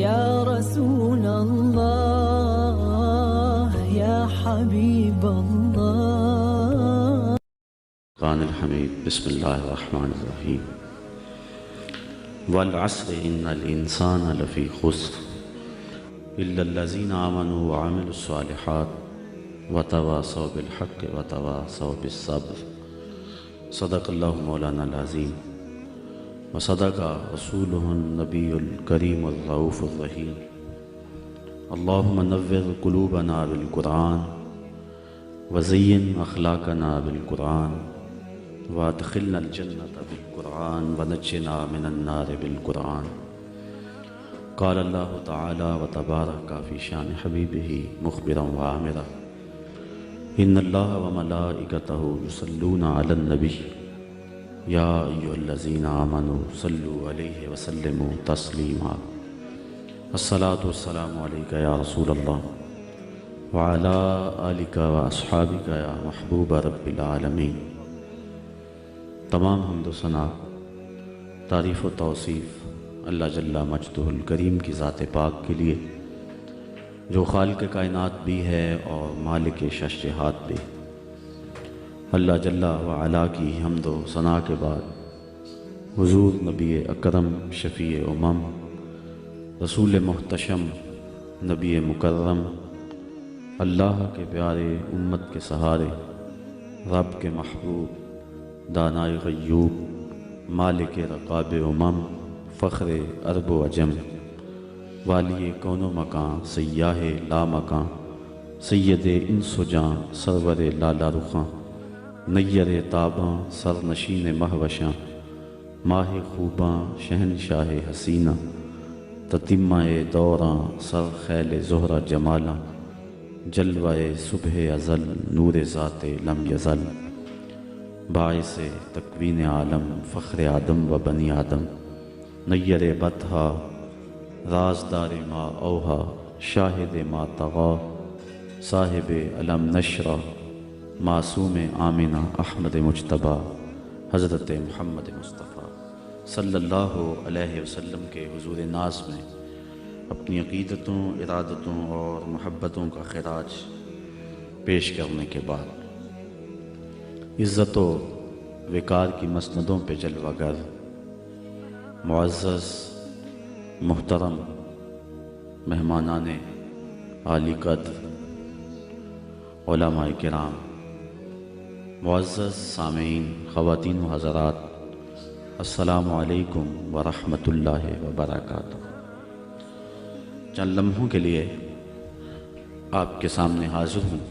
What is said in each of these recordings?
يا رسول الله يا حبيب الله. قرآن الحمید. بسم اللہ الرحمن الرحیم. والعصر ان الانسان لفی خسر الا الذین آمنوا وعملوا الصالحات وتواصوا بالحق وتواصوا بالصبر. صدق اللہ مولانا العظیم وصدق رسولہ النبی الکریم الرؤوف الرحیم. اللہم نور قلوبنا بالقرآن وزین اخلاقنا بالقرآن وادخلنا الجنة بالقرآن ونجنا من النار بالقرآن. قال اللہ تعالی وتبارک فی شان حبیبہ مخبرا وآمرا ان اللہ وملائکتہ یصلون علی النبی یا ایھا الذین آمنوا صلوا علیہ وسلموا تسلیما. الصلاۃ والسلام علیک یا رسول اللہ وعلی آلک واصحابک یا محبوب رب العالمین. تمام حمد و ثنا، تعریف و توصیف اللہ جل مجدہ الکریم کی ذات پاک کے لیے، جو خالق کائنات بھی ہے اور مالک شش جہات بھی. اللہ جل وعلا کی حمد و ثنا کے بعد حضور نبی اکرم شفیع امم رسول محتشم نبی مکرم اللہ کے پیارے امت کے سہارے رب کے محبوب دانائے غیوب مالک رقاب امم فخر عرب و عجم والی کون و مکان سیاہ لا مکان سید انس و جاں سرور لالا رخاں نیر تاباں سر نشین مہوشاں ماہ خوباں شہنشاہ حسینہ تتمہ دوراں سر خیل زہرہ جمالاں جلوہ صبح ازل نور ذات لم یزل باعث تکوین عالم فخر آدم و بنی آدم نیر بطحا رازدار ما اوہا شاہد ما طغا صاحب علم نشرہ معصوم آمنہ احمد مجتبیٰ حضرت محمد مصطفیٰ صلی اللہ علیہ وسلم کے حضور ناز میں اپنی عقیدتوں ارادتوں اور محبتوں کا خراج پیش کرنے کے بعد عزت و وقار کی مسندوں پہ جلوہ گر معزز محترم مہمانان عالی قدر علماء کرام معزز سامعین خواتین و حضرات السلام علیکم ورحمۃ اللہ وبرکاتہ. چند لمحوں کے لیے آپ کے سامنے حاضر ہوں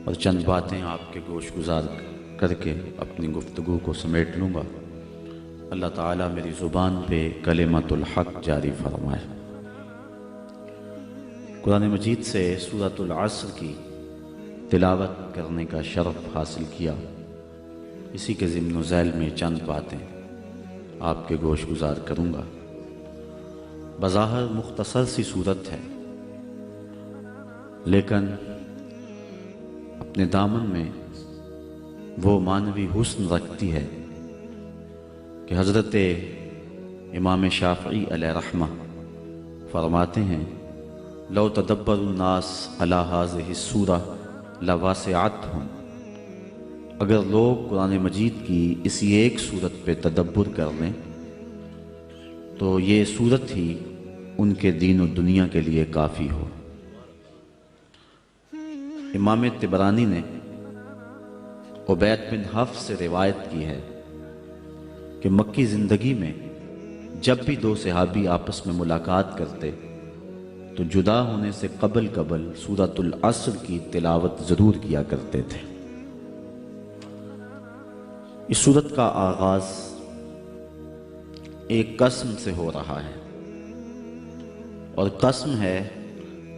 اور چند باتیں آپ کے گوش گزار کر کے اپنی گفتگو کو سمیٹ لوں گا. اللہ تعالیٰ میری زبان پہ کلمۃ الحق جاری فرمائے. قرآن مجید سے سورۃ العصر کی تلاوت کرنے کا شرف حاصل کیا. اسی کے ضمن و ذیل میں چند باتیں آپ کے گوش گزار کروں گا. بظاہر مختصر سی صورت ہے، لیکن اپنے دامن میں وہ معنوی حسن رکھتی ہے کہ حضرت امام شافعی علیہ رحمہ فرماتے ہیں لو تدبر الناس علی هذه السورہ لواسعتهم. اگر لوگ قرآن مجید کی اسی ایک صورت پہ تدبر کر لیں تو یہ صورت ہی ان کے دین و دنیا کے لیے کافی ہو. امام طبرانی نے عبید بن حفص سے روایت کی ہے کہ مکی زندگی میں جب بھی دو صحابی آپس میں ملاقات کرتے تو جدا ہونے سے قبل سورۃ العصر کی تلاوت ضرور کیا کرتے تھے. اس سورت کا آغاز ایک قسم سے ہو رہا ہے اور قسم ہے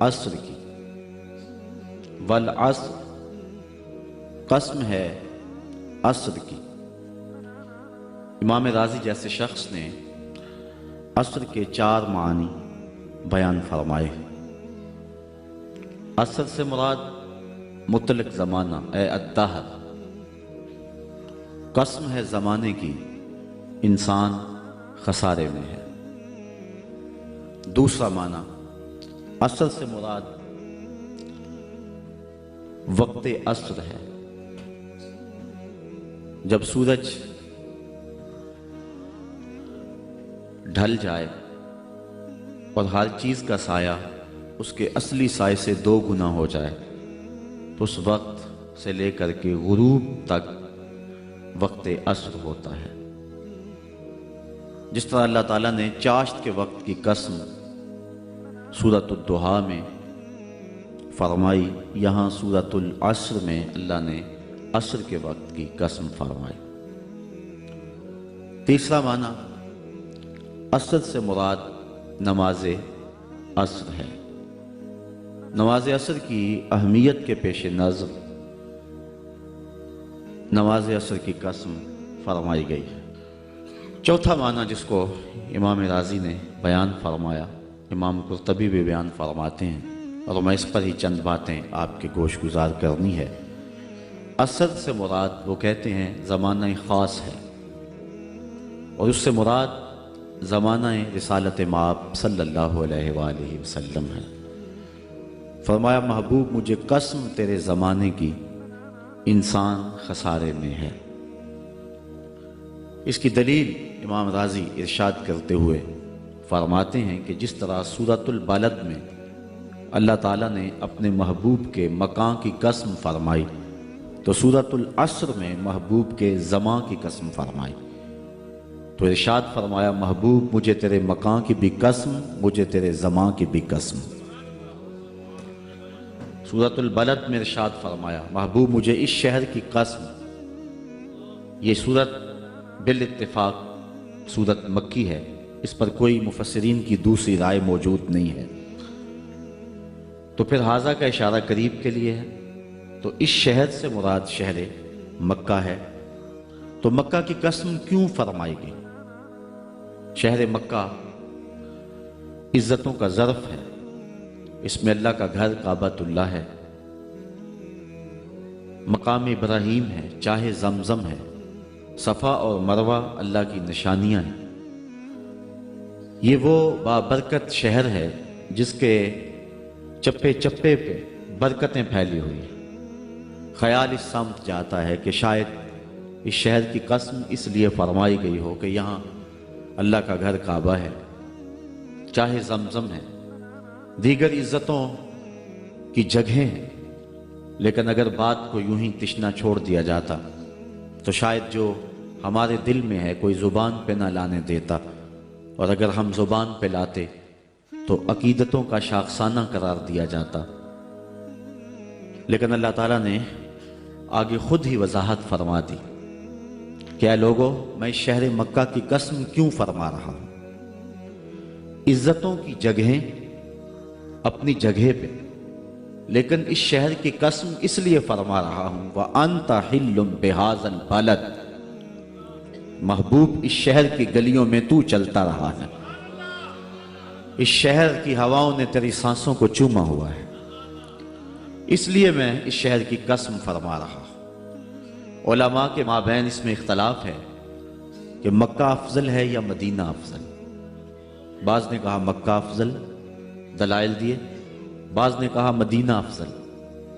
عصر کی. والعصر قسم ہے عصر کی. امام رازی جیسے شخص نے عصر کے 4 معنی بیان فرمائے. عصر سے مراد مطلق زمانہ اے الدہر. قسم ہے زمانے کی، انسان خسارے میں ہے. دوسرا معنی عصر سے مراد وقت عصر ہے، جب سورج ڈھل جائے اور ہر چیز کا سایہ اس کے اصلی سائے سے 2 گنا ہو جائے، تو اس وقت سے لے کر کے غروب تک وقت عصر ہوتا ہے۔ جس طرح اللہ تعالیٰ نے چاشت کے وقت کی قسم سورۃ الضحیٰ میں فرمائی، یہاں سورۃ العصر میں اللہ نے عصر کے وقت کی قسم فرمائی۔ تیسرا معنی عصر سے مراد نماز عصر ہے۔ نماز عصر کی اہمیت کے پیش نظر نماز عصر کی قسم فرمائی گئی ہے۔ چوتھا معنی جس کو امام رازی نے بیان فرمایا، امام قرطبی بھی بیان فرماتے ہیں، اور میں اس پر ہی چند باتیں آپ کے گوش گزار کرنی ہے۔ عصر سے مراد وہ کہتے ہیں زمانہ خاص ہے، اور اس سے مراد زمانہ رسالت مآب صلی اللہ علیہ وآلہ وسلم ہے۔ فرمایا محبوب مجھے قسم تیرے زمانے کی، انسان خسارے میں ہے۔ اس کی دلیل امام رازی ارشاد کرتے ہوئے فرماتے ہیں کہ جس طرح سورۃ البلد میں اللہ تعالیٰ نے اپنے محبوب کے مکان کی قسم فرمائی، تو سورۃ العصر میں محبوب کے زمان کی قسم فرمائی۔ تو ارشاد فرمایا محبوب مجھے تیرے مکان کی بھی قسم، مجھے تیرے زمان کی بھی قسم۔ سورۃ البلد میں ارشاد فرمایا محبوب مجھے اس شہر کی قسم۔ یہ سورت بالاتفاق سورت مکی ہے، اس پر کوئی مفسرین کی دوسری رائے موجود نہیں ہے۔ تو پھر حاذا کا اشارہ قریب کے لیے ہے، تو اس شہر سے مراد شہر مکہ ہے۔ تو مکہ کی قسم کیوں فرمائی گئی؟ شہر مکہ عزتوں کا ظرف ہے، اس میں اللہ کا گھر کعبۃ اللہ ہے، مقام ابراہیم ہے، چاہے زمزم ہے، صفا اور مروہ اللہ کی نشانیاں ہیں۔ یہ وہ بابرکت شہر ہے جس کے چپے چپے پہ برکتیں پھیلی ہوئی ہیں۔ خیال اس سمت جاتا ہے کہ شاید اس شہر کی قسم اس لیے فرمائی گئی ہو کہ یہاں اللہ کا گھر کعبہ ہے، چاہے زمزم ہے، دیگر عزتوں کی جگہیں ہیں۔ لیکن اگر بات کو یوں ہی تشنا چھوڑ دیا جاتا تو شاید جو ہمارے دل میں ہے کوئی زبان پہ نہ لانے دیتا، اور اگر ہم زبان پہ لاتے تو عقیدتوں کا شاخسانہ قرار دیا جاتا۔ لیکن اللہ تعالیٰ نے آگے خود ہی وضاحت فرما دی کہ اے لوگو میں شہر مکہ کی قسم کیوں فرما رہا ہوں۔ عزتوں کی جگہیں اپنی جگہ پہ، لیکن اس شہر کی قسم اس لیے فرما رہا ہوں وَأَنْتَ حِلٌّ بِهَذَا الْبَلَدِ، محبوب اس شہر کی گلیوں میں تو چلتا رہا ہے، اس شہر کی ہواؤں نے تیری سانسوں کو چوما ہوا ہے، اس لیے میں اس شہر کی قسم فرما رہا ہوں۔ علماء کے مابین اس میں اختلاف ہے کہ مکہ افضل ہے یا مدینہ افضل۔ بعض نے کہا مکہ افضل، دلائل دیے، بعض نے کہا مدینہ افضل،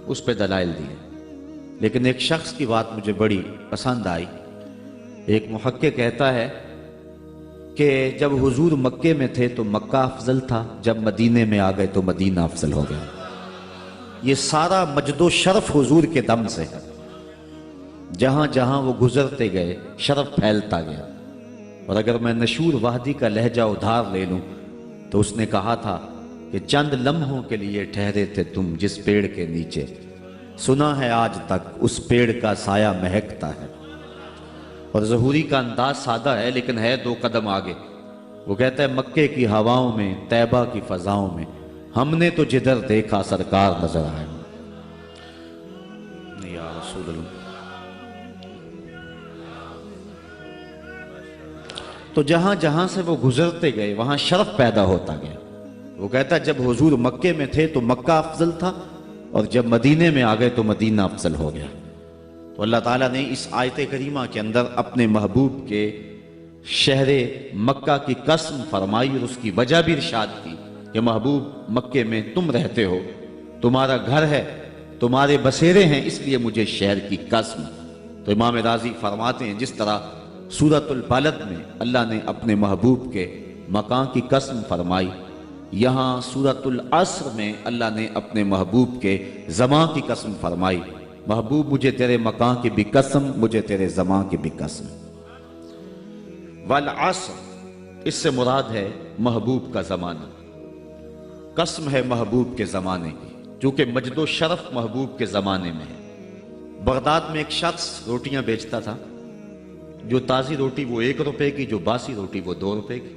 اس پہ دلائل دیے۔ لیکن ایک شخص کی بات مجھے بڑی پسند آئی۔ ایک محقق کہتا ہے کہ جب حضور مکے میں تھے تو مکہ افضل تھا، جب مدینے میں آ گئے تو مدینہ افضل ہو گیا۔ یہ سارا مجد و شرف حضور کے دم سے ہے، جہاں جہاں وہ گزرتے گئے شرف پھیلتا گیا۔ اور اگر میں نشور وحدی کا لہجہ ادھار لے لوں تو اس نے کہا تھا کہ چند لمحوں کے لیے ٹھہرے تھے تم جس پیڑ کے نیچے، سنا ہے آج تک اس پیڑ کا سایہ مہکتا ہے۔ اور ظہوری کا انداز سادہ ہے لیکن ہے 2 قدم آگے۔ وہ کہتا ہے مکے کی ہواؤں میں، طیبہ کی فضاؤں میں ہم نے تو جدھر دیکھا سرکار نظر آئے۔ یا رسول اللہ۔ تو جہاں جہاں سے وہ گزرتے گئے وہاں شرف پیدا ہوتا گیا۔ وہ کہتا ہے جب حضور مکے میں تھے تو مکہ افضل تھا، اور جب مدینے میں آ گئے تو مدینہ افضل ہو گیا۔ تو اللہ تعالیٰ نے اس آیت کریمہ کے اندر اپنے محبوب کے شہر مکہ کی قسم فرمائی، اور اس کی وجہ بھی ارشاد کی کہ محبوب مکے میں تم رہتے ہو، تمہارا گھر ہے، تمہارے بسیرے ہیں، اس لیے مجھے شہر کی قسم۔ تو امام رازی فرماتے ہیں جس طرح سورۃ البلد میں اللہ نے اپنے محبوب کے مکان کی قسم فرمائی، یہاں سورۃ العصر میں اللہ نے اپنے محبوب کے زمان کی قسم فرمائی۔ محبوب مجھے تیرے مکان کی بھی قسم، مجھے تیرے زمان کی بھی قسم۔ والعصر، اس سے مراد ہے محبوب کا زمانہ، قسم ہے محبوب کے زمانے کی، چونکہ مجد و شرف محبوب کے زمانے میں ہے۔ بغداد میں ایک شخص روٹیاں بیچتا تھا، جو تازی روٹی وہ 1 روپے کی، جو باسی روٹی وہ 2 روپے کی۔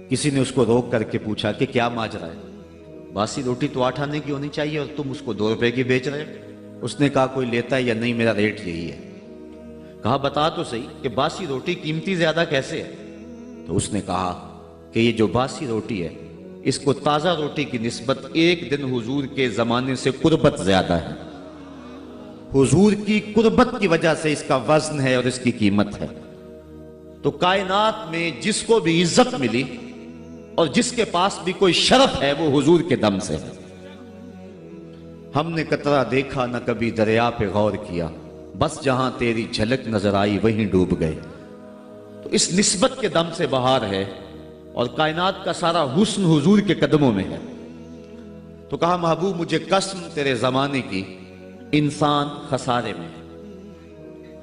کسی نے اس کو روک کر کے پوچھا کہ کیا ماجرا ہے، باسی روٹی تو 8 آنے کی ہونی چاہیے اور تم اس کو 2 روپے کی بیچ رہے ہو؟ اس نے کہا کوئی لیتا ہے یا نہیں، میرا ریٹ یہی ہے۔ کہا بتا تو صحیح کہ باسی روٹی قیمتی زیادہ کیسے ہے؟ تو اس نے کہا کہ یہ جو باسی روٹی ہے اس کو تازہ روٹی کی نسبت 1 دن حضور کے زمانے سے قربت زیادہ ہے، حضور کی قربت کی وجہ سے اس کا وزن ہے اور اس کی قیمت ہے۔ تو کائنات میں جس کو بھی عزت ملی اور جس کے پاس بھی کوئی شرف ہے وہ حضور کے دم سے ہے۔ ہم نے قطرہ دیکھا نہ کبھی دریا پہ غور کیا، بس جہاں تیری جھلک نظر آئی وہیں ڈوب گئے۔ تو اس نسبت کے دم سے بہار ہے اور کائنات کا سارا حسن حضور کے قدموں میں ہے۔ تو کہا محبوب مجھے قسم تیرے زمانے کی، انسان خسارے میں ہے۔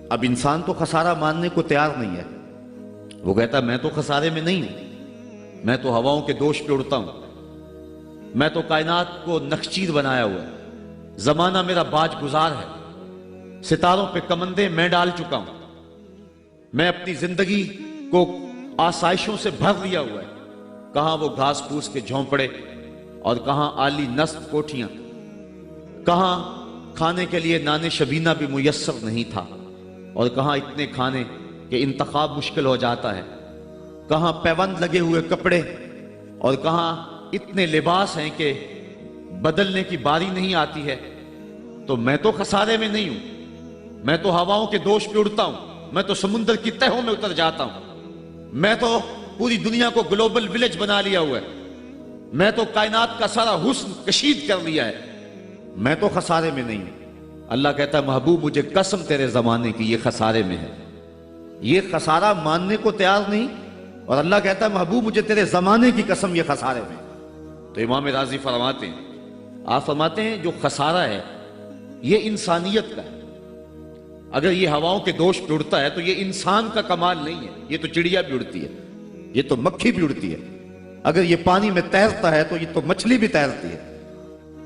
اب انسان تو خسارہ ماننے کو تیار نہیں ہے، وہ کہتا میں تو خسارے میں نہیں ہوں، میں تو ہواؤں کے دوش پہ اڑتا ہوں، میں تو کائنات کو نخچیر بنایا ہوا ہے، زمانہ میرا باج گزار ہے، ستاروں پہ کمندے میں ڈال چکا ہوں، میں اپنی زندگی کو آسائشوں سے بھر لیا ہوا ہے، کہاں وہ گھاس پھوس کے جھونپڑے اور کہاں عالی نصب کوٹھیاں، کہاں کھانے کے لیے نان شبینہ بھی میسر نہیں تھا، اور کہاں اتنے کھانے کہ انتخاب مشکل ہو جاتا ہے، کہاں پیوند لگے ہوئے کپڑے اور کہاں اتنے لباس ہیں کہ بدلنے کی باری نہیں آتی ہے۔ تو میں تو خسارے میں نہیں ہوں، میں تو ہواؤں کے دوش پہ اڑتا ہوں، میں تو سمندر کی تہوں میں اتر جاتا ہوں، میں تو پوری دنیا کو گلوبل ولیج بنا لیا ہوا ہے، میں تو کائنات کا سارا حسن کشید کر لیا ہے، میں تو خسارے میں نہیں ہوں۔ اللہ کہتا ہے محبوب مجھے قسم تیرے زمانے کی، یہ خسارے میں ہے، یہ خسارہ ماننے کو تیار نہیں، اور اللہ کہتا ہے محبوب مجھے تیرے زمانے کی قسم یہ خسارے میں۔ تو امام رازی فرماتے ہیں، آپ فرماتے ہیں جو خسارہ ہے یہ انسانیت کا ہے۔ اگر یہ ہواؤں کے دوش پہ اڑتا ہے تو یہ انسان کا کمال نہیں ہے، یہ تو چڑیا بھی اڑتی ہے، یہ تو مکھی بھی اڑتی ہے، اگر یہ پانی میں تیرتا ہے تو یہ تو مچھلی بھی تیرتی ہے،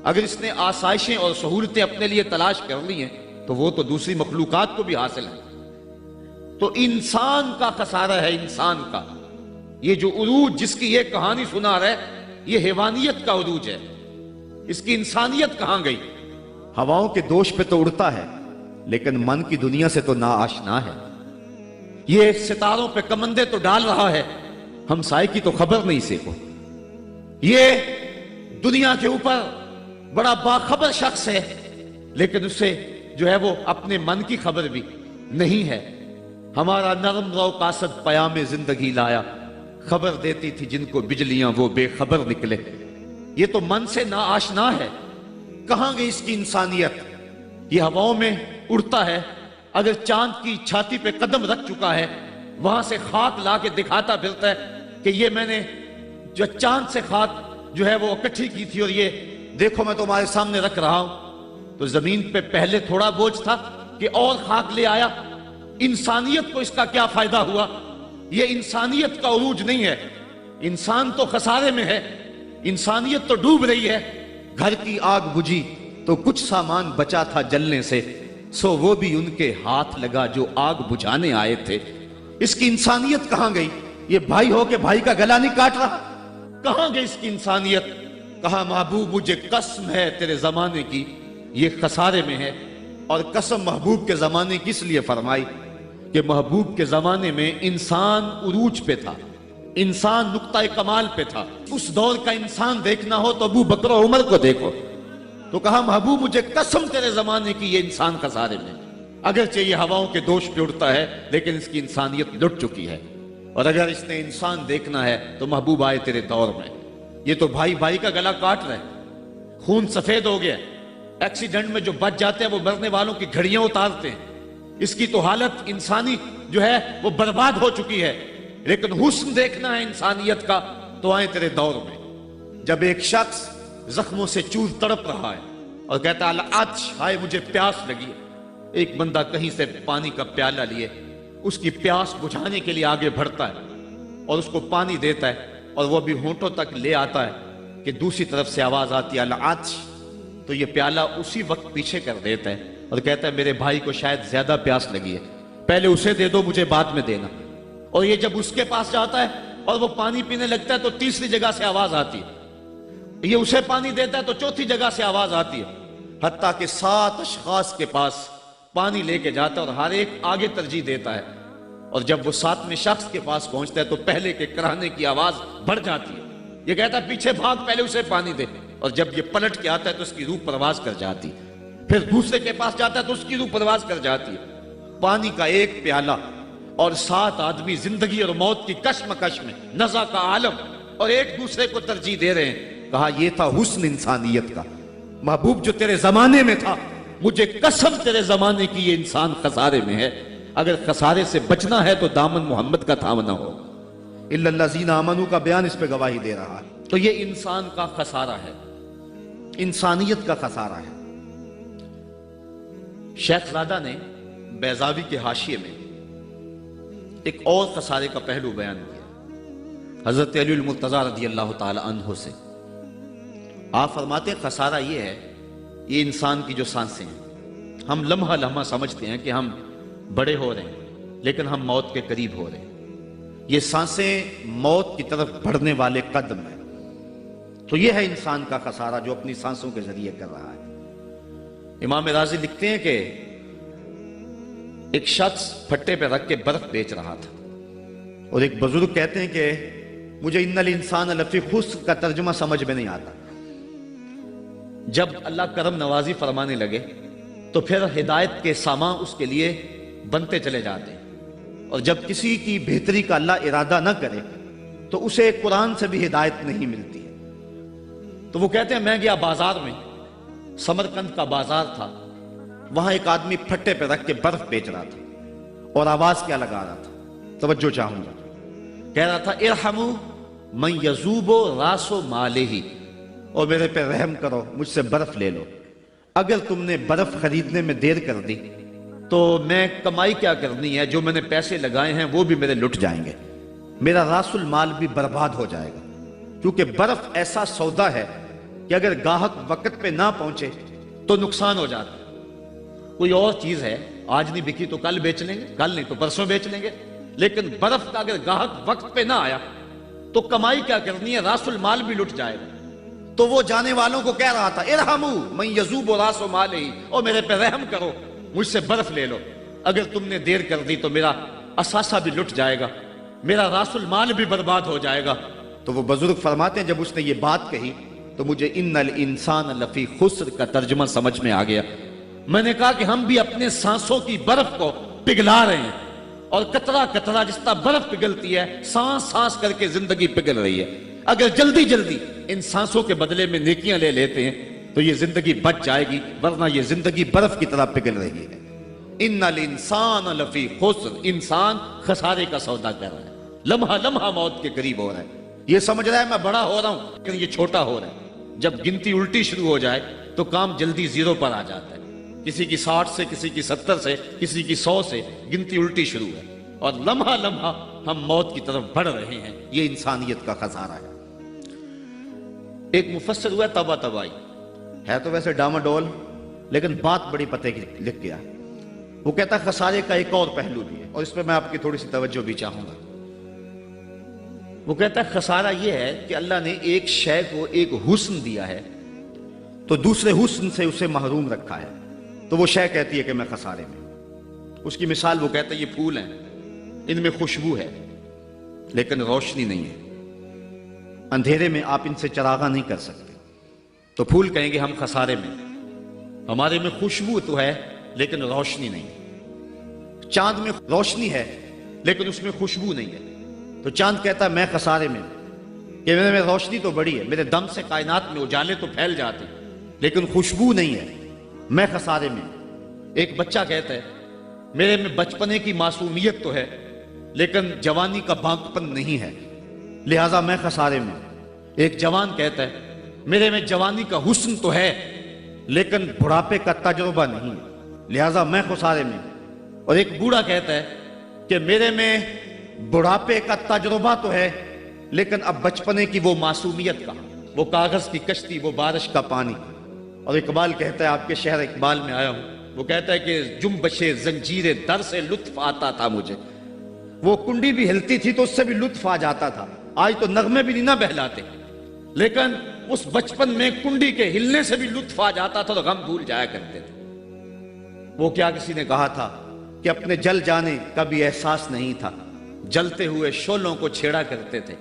اگر اس نے آسائشیں اور سہولتیں اپنے لیے تلاش کر لی ہیں تو وہ تو دوسری مخلوقات کو بھی حاصل ہے۔ تو انسان کا خسارہ ہے، انسان کا یہ جو عروج جس کی یہ کہانی سنا رہے یہ حیوانیت کا عروج ہے، اس کی انسانیت کہاں گئی؟ ہواؤں کے دوش پہ تو اڑتا ہے لیکن من کی دنیا سے تو ناآشنا ہے، یہ ستاروں پہ کمندے تو ڈال رہا ہے، ہمسائے کی تو خبر نہیں اسے کو، یہ دنیا کے اوپر بڑا باخبر شخص ہے لیکن اسے جو ہے وہ اپنے من کی خبر بھی نہیں ہے۔ ہمارا نرم رو قاصد پیام زندگی لایا، خبر دیتی تھی جن کو بجلیاں وہ بے خبر نکلے، یہ تو من سے ناآشنا ہے، کہاں گئی اس کی انسانیت؟ یہ ہواؤں میں اڑتا ہے، اگر چاند کی چھاتی پہ قدم رکھ چکا ہے وہاں سے خاک لا کے دکھاتا پھرتا ہے کہ یہ میں نے جو چاند سے خاک جو ہے وہ اکٹھی کی تھی اور یہ دیکھو میں تمہارے سامنے رکھ رہا ہوں۔ تو زمین پہ پہلے تھوڑا بوجھ تھا کہ اور خاک لے آیا، انسانیت کو اس کا کیا فائدہ ہوا؟ یہ انسانیت کا عروج نہیں ہے، انسان تو خسارے میں ہے، انسانیت تو ڈوب رہی ہے۔ گھر کی آگ بجھی تو کچھ سامان بچا تھا جلنے سے، سو وہ بھی ان کے ہاتھ لگا جو آگ بجھانے آئے تھے۔ اس کی انسانیت کہاں گئی؟ یہ بھائی ہو کے بھائی کا گلا نہیں کاٹ رہا، کہاں گئی اس کی انسانیت؟ کہا محبوب مجھے قسم ہے تیرے زمانے کی، یہ خسارے میں ہے۔ اور قسم محبوب کے زمانے کی اس لیے فرمائی کہ محبوب کے زمانے میں انسان عروج پہ تھا، انسان نقطہ کمال پہ تھا۔ اس دور کا انسان دیکھنا ہو تو ابو بکر و عمر کو دیکھو۔ تو کہا محبوب مجھے قسم تیرے زمانے کی، یہ انسان خسارے میں، اگرچہ یہ ہواؤں کے دوش پہ اڑتا ہے لیکن اس کی انسانیت لٹ چکی ہے۔ اور اگر اس نے انسان دیکھنا ہے تو محبوب آئے تیرے دور میں، یہ تو بھائی بھائی کا گلا کاٹ رہا ہے، خون سفید ہو گیا، ایکسیڈنٹ میں جو بچ جاتے ہیں وہ مرنے والوں کی گھڑیاں اتارتے ہیں، اس کی تو حالت انسانی جو ہے وہ برباد ہو چکی ہے۔ لیکن حسن دیکھنا ہے انسانیت کا تو آئیں تیرے دور میں، جب ایک شخص زخموں سے چور تڑپ رہا ہے اور کہتا ہے العطش، ہائے مجھے پیاس لگی ہے، ایک بندہ کہیں سے پانی کا پیالہ لیے اس کی پیاس بجھانے کے لیے آگے بڑھتا ہے اور اس کو پانی دیتا ہے اور وہ بھی ہونٹوں تک لے آتا ہے کہ دوسری طرف سے آواز آتی ہے العطش، تو یہ پیالہ اسی وقت پیچھے کر دیتا ہے اور کہتا ہے میرے بھائی کو شاید زیادہ پیاس لگی ہے، پہلے اسے دے دو مجھے بعد میں دینا۔ اور یہ جب اس کے پاس جاتا ہے اور وہ پانی پینے لگتا ہے تو تیسری جگہ سے آواز آتی ہے، یہ اسے پانی دیتا ہے تو چوتھی جگہ سے آواز آتی ہے، حتیٰ کہ 7 اشخاص کے پاس پانی لے کے جاتا ہے اور ہر ایک آگے ترجیح دیتا ہے، اور جب وہ 7ویں شخص کے پاس پہنچتا ہے تو پہلے کے کراہنے کی آواز بڑھ جاتی ہے، یہ کہتا ہے پیچھے بھاگ پہلے اسے پانی دے، اور جب یہ پلٹ کے آتا ہے تو اس کی روح پرواز کر جاتی، پھر دوسرے کے پاس جاتا ہے تو اس کی روح پرواز کر جاتی ہے۔ پانی کا ایک پیالہ اور 7 آدمی زندگی اور موت کی کشمکش میں، نزع کا عالم، اور ایک دوسرے کو ترجیح دے رہے ہیں۔ کہا یہ تھا حسن انسانیت کا، محبوب جو تیرے زمانے میں تھا، مجھے قسم تیرے زمانے کی یہ انسان خسارے میں ہے، اگر خسارے سے بچنا ہے تو دامن محمد کا تھامنا ہوگا۔ الا الذین آمنوا کا بیان اس پہ گواہی دے رہا ہے۔ تو یہ انسان کا خسارہ ہے، انسانیت کا خسارہ ہے۔ شیخ زادہ نے بیضاوی کے حاشیے میں ایک اور خسارے کا پہلو بیان کیا حضرت علی المرتضیٰ رضی اللہ تعالی عنہ سے۔ آپ فرماتے ہیں خسارہ یہ ہے، یہ انسان کی جو سانسیں ہیں، ہم لمحہ لمحہ سمجھتے ہیں کہ ہم بڑے ہو رہے ہیں لیکن ہم موت کے قریب ہو رہے ہیں، یہ سانسیں موت کی طرف بڑھنے والے قدم ہیں۔ تو یہ ہے انسان کا خسارہ جو اپنی سانسوں کے ذریعے کر رہا ہے۔ امام راضی لکھتے ہیں کہ ایک شخص پھٹے پہ رکھ کے برف بیچ رہا تھا، اور ایک بزرگ کہتے ہیں کہ مجھے ان الانسان لفی خسر کا ترجمہ سمجھ میں نہیں آتا۔ جب اللہ کرم نوازی فرمانے لگے تو پھر ہدایت کے سامان اس کے لیے بنتے چلے جاتے ہیں، اور جب کسی کی بہتری کا اللہ ارادہ نہ کرے تو اسے قرآن سے بھی ہدایت نہیں ملتی ہے۔ تو وہ کہتے ہیں میں گیا بازار میں، سمرقند کا بازار تھا، وہاں ایک آدمی پھٹے پہ رکھ کے برف بیچ رہا تھا، اور آواز کیا لگا رہا تھا، توجہ چاہوں گا، کہہ رہا تھا ارحموا من یذوب راس مالہ، اور میرے پہ رحم کرو، مجھ سے برف لے لو، اگر تم نے برف خریدنے میں دیر کر دی تو میں کمائی کیا کرنی ہے، جو میں نے پیسے لگائے ہیں وہ بھی میرے لٹ جائیں گے، میرا راس المال بھی برباد ہو جائے گا، کیونکہ برف ایسا سودا ہے کہ اگر گاہک وقت پہ نہ پہنچے تو نقصان ہو جاتا ہے۔ کوئی اور چیز ہے آج نہیں بکی تو کل بیچ لیں گے، کل نہیں تو پرسوں بیچ لیں گے، لیکن برف کا اگر گاہک وقت پہ نہ آیا تو کمائی کیا کرنی ہے، راس المال بھی لٹ جائے گا۔ تو وہ جانے والوں کو کہہ رہا تھا ارحموا من یذوب راس مالہ، اور میرے پہ رحم کرو، مجھ سے برف لے لو، اگر تم نے دیر کر دی تو میرا اثاثہ بھی لٹ جائے گا، میرا راس المال بھی برباد ہو جائے گا۔ تو وہ بزرگ فرماتے ہیں جب اس نے یہ بات کہی تو مجھے ان الانسان لفی خسر کا ترجمہ سمجھ میں آ گیا۔ میں نے کہا کہ ہم بھی اپنے سانسوں کی برف کو پگھلا رہے ہیں، اور قطرہ قطرہ جس طرح برف پگھلتی ہے، سانس سانس کر کے زندگی پگھل رہی ہے۔ اگر جلدی جلدی ان سانسوں کے بدلے میں نیکیاں لے لیتے ہیں تو یہ زندگی بچ جائے گی، ورنہ یہ زندگی برف کی طرح پگھل رہی ہے۔ ان الانسان لفی خسر، انسان خسارے کا سودا کر رہا ہے، لمحہ لمحہ موت کے قریب ہو رہا ہے، یہ سمجھ رہا ہے میں بڑا ہو رہا ہوں لیکن یہ چھوٹا ہو رہا ہے۔ جب گنتی الٹی شروع ہو جائے تو کام جلدی زیرو پر آ جاتا ہے، کسی کی 60 سے، کسی کی 70 سے، کسی کی 100 سے گنتی الٹی شروع ہے، اور لمحہ لمحہ ہم موت کی طرف بڑھ رہے ہیں۔ یہ انسانیت کا خسارہ ہے۔ ایک مفسر ہوا تبا تبائی، ہے تو ویسے ڈاماڈول لیکن بات بڑی پتے کی لکھ گیا۔ وہ کہتا ہے خسارے کا ایک اور پہلو بھی ہے، اور اس پہ میں آپ کی تھوڑی سی توجہ بھی چاہوں گا۔ وہ کہتا ہے خسارہ یہ ہے کہ اللہ نے ایک شے کو ایک حسن دیا ہے تو دوسرے حسن سے اسے محروم رکھا ہے، تو وہ شے کہتی ہے کہ میں خسارے میں۔ اس کی مثال وہ کہتا ہے یہ پھول ہیں، ان میں خوشبو ہے لیکن روشنی نہیں ہے، اندھیرے میں آپ ان سے چراغاں نہیں کر سکتے، تو پھول کہیں گے ہم خسارے میں، ہمارے میں خوشبو تو ہے لیکن روشنی نہیں ہے۔ چاند میں روشنی ہے لیکن اس میں خوشبو نہیں ہے، تو چاند کہتا ہے میں خسارے میں، کہ میرے میں روشنی تو بڑی ہے، میرے دم سے کائنات میں اجالے تو پھیل جاتے ہیں، لیکن خوشبو نہیں ہے، میں خسارے میں ہوں۔ ایک بچہ کہتا ہے میرے میں بچپنے کی معصومیت تو ہے لیکن جوانی کا بانکپن نہیں ہے، لہٰذا میں خسارے میں ہوں۔ ایک جوان کہتا ہے میرے میں جوانی کا حسن تو ہے لیکن بڑھاپے کا تجربہ نہیں ہے، لہٰذا میں خسارے میں ہوں۔ اور ایک بوڑھا کہتا ہے کہ میرے میں بڑھاپے کا تجربہ تو ہے لیکن اب بچپنے کی وہ معصومیت کا، وہ کاغذ کی کشتی، وہ بارش کا پانی۔ اور اقبال کہتا ہے، آپ کے شہر اقبال میں آیا ہوں، وہ کہتا ہے کہ جنبش زنجیر در سے لطف آتا تھا مجھے، وہ کنڈی بھی ہلتی تھی تو اس سے بھی لطف آ جاتا تھا، آج تو نغمے بھی نہیں نہ بہلاتے، لیکن اس بچپن میں کنڈی کے ہلنے سے بھی لطف آ جاتا تھا تو غم بھول جایا کرتے تھے۔ وہ کیا کسی نے کہا تھا کہ اپنے جل جانے کا بھی احساس نہیں تھا، جلتے ہوئے شعلوں کو چھیڑا کرتے تھے،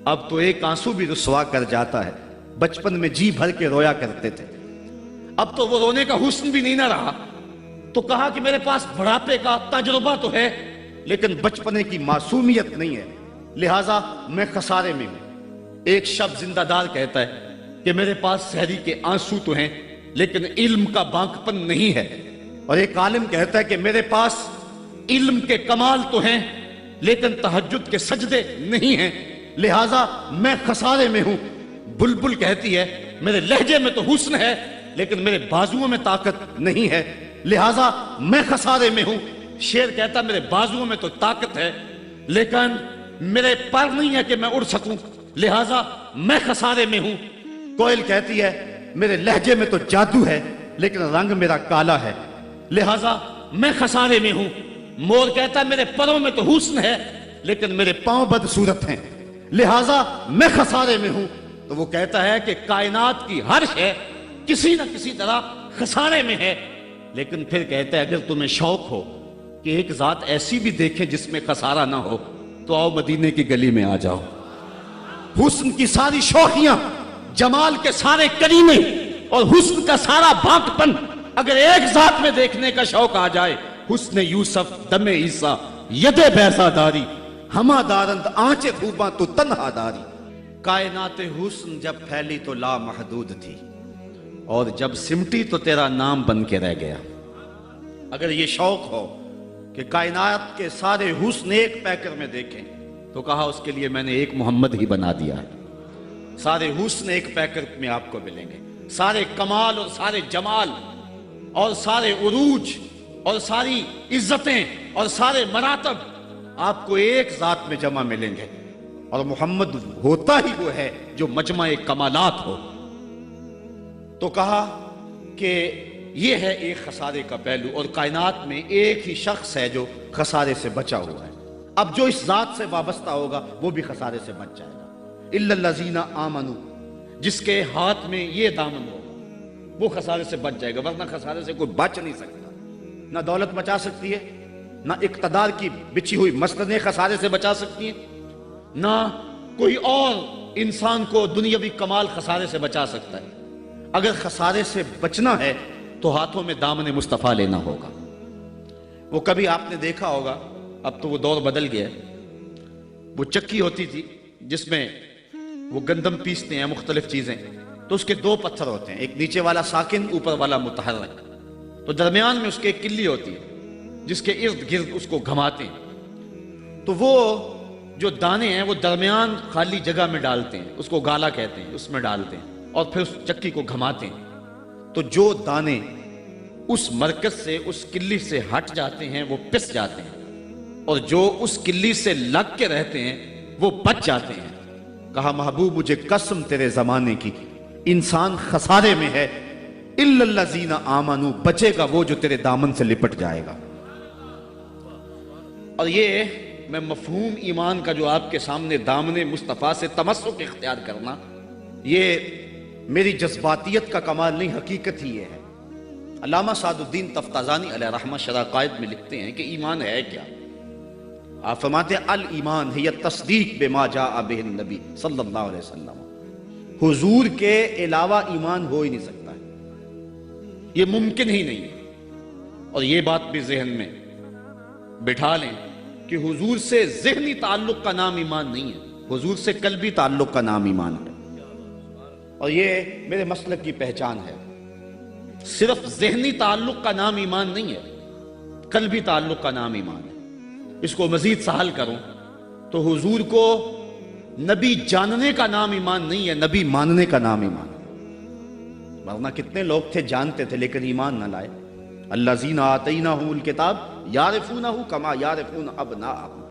اب تو ایک آنسو بھی رسوا کر جاتا ہے، بچپن میں جی بھر کے رویا کرتے تھے، اب تو وہ رونے کا حسن بھی نہیں نہ رہا۔ تو کہا کہ میرے پاس بڑھاپے کا تجربہ تو ہے لیکن بچپنے کی معصومیت نہیں ہے، لہٰذا میں خسارے میں ہوں۔ ایک شب زندہ دار کہتا ہے کہ میرے پاس سحری کے آنسو تو ہیں لیکن علم کا بانکپن نہیں ہے، اور ایک عالم کہتا ہے کہ میرے پاس علم کے کمال تو ہیں لیکن تہجد کے سجدے نہیں ہیں، لہٰذا میں خسارے میں ہوں۔ بلبل کہتی ہے میرے لہجے میں تو حسن ہے لیکن میرے بازوؤں میں طاقت نہیں ہے، لہٰذا میں خسارے میں ہوں۔ شیر کہتا میرے بازوؤں میں تو طاقت ہے لیکن میرے پر نہیں ہے کہ میں اڑ سکوں، لہٰذا میں خسارے میں ہوں۔ کوئل کہتی ہے میرے لہجے میں تو جادو ہے لیکن رنگ میرا کالا ہے، لہٰذا میں خسارے میں ہوں۔ مور کہتا ہے میرے پروں میں تو حسن ہے لیکن میرے پاؤں بدصورت ہیں، لہٰذا میں خسارے میں ہوں۔ تو وہ کہتا ہے کہ کائنات کی ہر شے کسی نہ کسی طرح خسارے میں ہے، لیکن پھر کہتا ہے اگر تمہیں شوق ہو کہ ایک ذات ایسی بھی دیکھیں جس میں خسارہ نہ ہو تو آؤ مدینے کی گلی میں آ جاؤ۔ حسن کی ساری شوخیاں، جمال کے سارے کریمے اور حسن کا سارا بانکپن اگر ایک ذات میں دیکھنے کا شوق آ جائے، حسن یوسف دم عیسیٰ ید بیضا داری، ہما دارند آنچے خوباں تو تنہا داری۔ کائنات حسن جب پھیلی تو لا محدود تھی اور جب سمٹی تو تیرا نام بن کے رہ گیا۔ اگر یہ شوق ہو کہ کائنات کے سارے حسن ایک پیکر میں دیکھیں تو کہا اس کے لیے میں نے ایک محمد ہی بنا دیا ہے۔ سارے حسن ایک پیکر میں آپ کو ملیں گے، سارے کمال اور سارے جمال اور سارے عروج اور ساری عزتیں اور سارے مراتب آپ کو ایک ذات میں جمع ملیں گے، اور محمد ہوتا ہی وہ ہے جو مجمع کمالات ہو۔ تو کہا کہ یہ ہے ایک خسارے کا پہلو، اور کائنات میں ایک ہی شخص ہے جو خسارے سے بچا ہوا ہے۔ اب جو اس ذات سے وابستہ ہوگا وہ بھی خسارے سے بچ جائے گا۔ الا الذین آمنوا، جس کے ہاتھ میں یہ دامن ہوگا وہ خسارے سے بچ جائے گا، ورنہ خسارے سے کوئی بچ نہیں سکتا۔ نہ دولت بچا سکتی ہے، نہ اقتدار کی بچھی ہوئی مسندیں خسارے سے بچا سکتی ہیں، نہ کوئی اور انسان کو دنیاوی کمال خسارے سے بچا سکتا ہے۔ اگر خسارے سے بچنا ہے تو ہاتھوں میں دامن مصطفیٰ لینا ہوگا۔ وہ کبھی آپ نے دیکھا ہوگا، اب تو وہ دور بدل گیا ہے، وہ چکی ہوتی تھی جس میں وہ گندم پیستے ہیں، مختلف چیزیں، تو اس کے دو پتھر ہوتے ہیں، ایک نیچے والا ساکن، اوپر والا متحرک، تو درمیان میں اس کے ایک کلی ہوتی ہے جس کے ارد گرد اس کو گھماتے ہیں، تو وہ جو دانے ہیں وہ درمیان خالی جگہ میں ڈالتے ہیں، اس کو گالا کہتے ہیں، اس میں ڈالتے ہیں اور پھر اس چکی کو گھماتے ہیں، تو جو دانے اس مرکز سے، اس کلی سے ہٹ جاتے ہیں وہ پس جاتے ہیں، اور جو اس کلی سے لگ کے رہتے ہیں وہ بچ جاتے ہیں۔ کہا محبوب مجھے قسم تیرے زمانے کی، انسان خسارے میں ہے، الا الذین آمنوا، بچے گا وہ جو تیرے دامن سے لپٹ جائے گا۔ اور یہ میں مفہوم ایمان کا جو آپ کے سامنے دامن مصطفیٰ سے تمسک اختیار کرنا، یہ میری جذباتیت کا کمال نہیں، حقیقت ہی یہ ہے۔ علامہ سعد الدین تفتازانی علیہ رحمہ شرح قائد میں لکھتے ہیں کہ ایمان ہے کیا؟ آپ فرماتے ہیں الایمان ہی تصدیق بما جاء بہ النبی صلی اللہ علیہ وسلم، حضور کے علاوہ ایمان ہو ہی نہیں سکتا ہے، یہ ممکن ہی نہیں ہے۔ اور یہ بات بھی ذہن میں بٹھا لیں کہ حضور سے ذہنی تعلق کا نام ایمان نہیں ہے، حضور سے قلبی تعلق کا نام ایمان ہے، اور یہ میرے مسلک کی پہچان ہے۔ صرف ذہنی تعلق کا نام ایمان نہیں ہے، قلبی تعلق کا نام ایمان ہے۔ اس کو مزید سہل کروں تو حضور کو نبی جاننے کا نام ایمان نہیں ہے، نبی ماننے کا نام ایمان ہے۔ ورنہ کتنے لوگ تھے جانتے تھے لیکن ایمان نہ لائے۔ الذین آتیناہم الکتاب یعرفونہ کما یعرفون ابناءہم،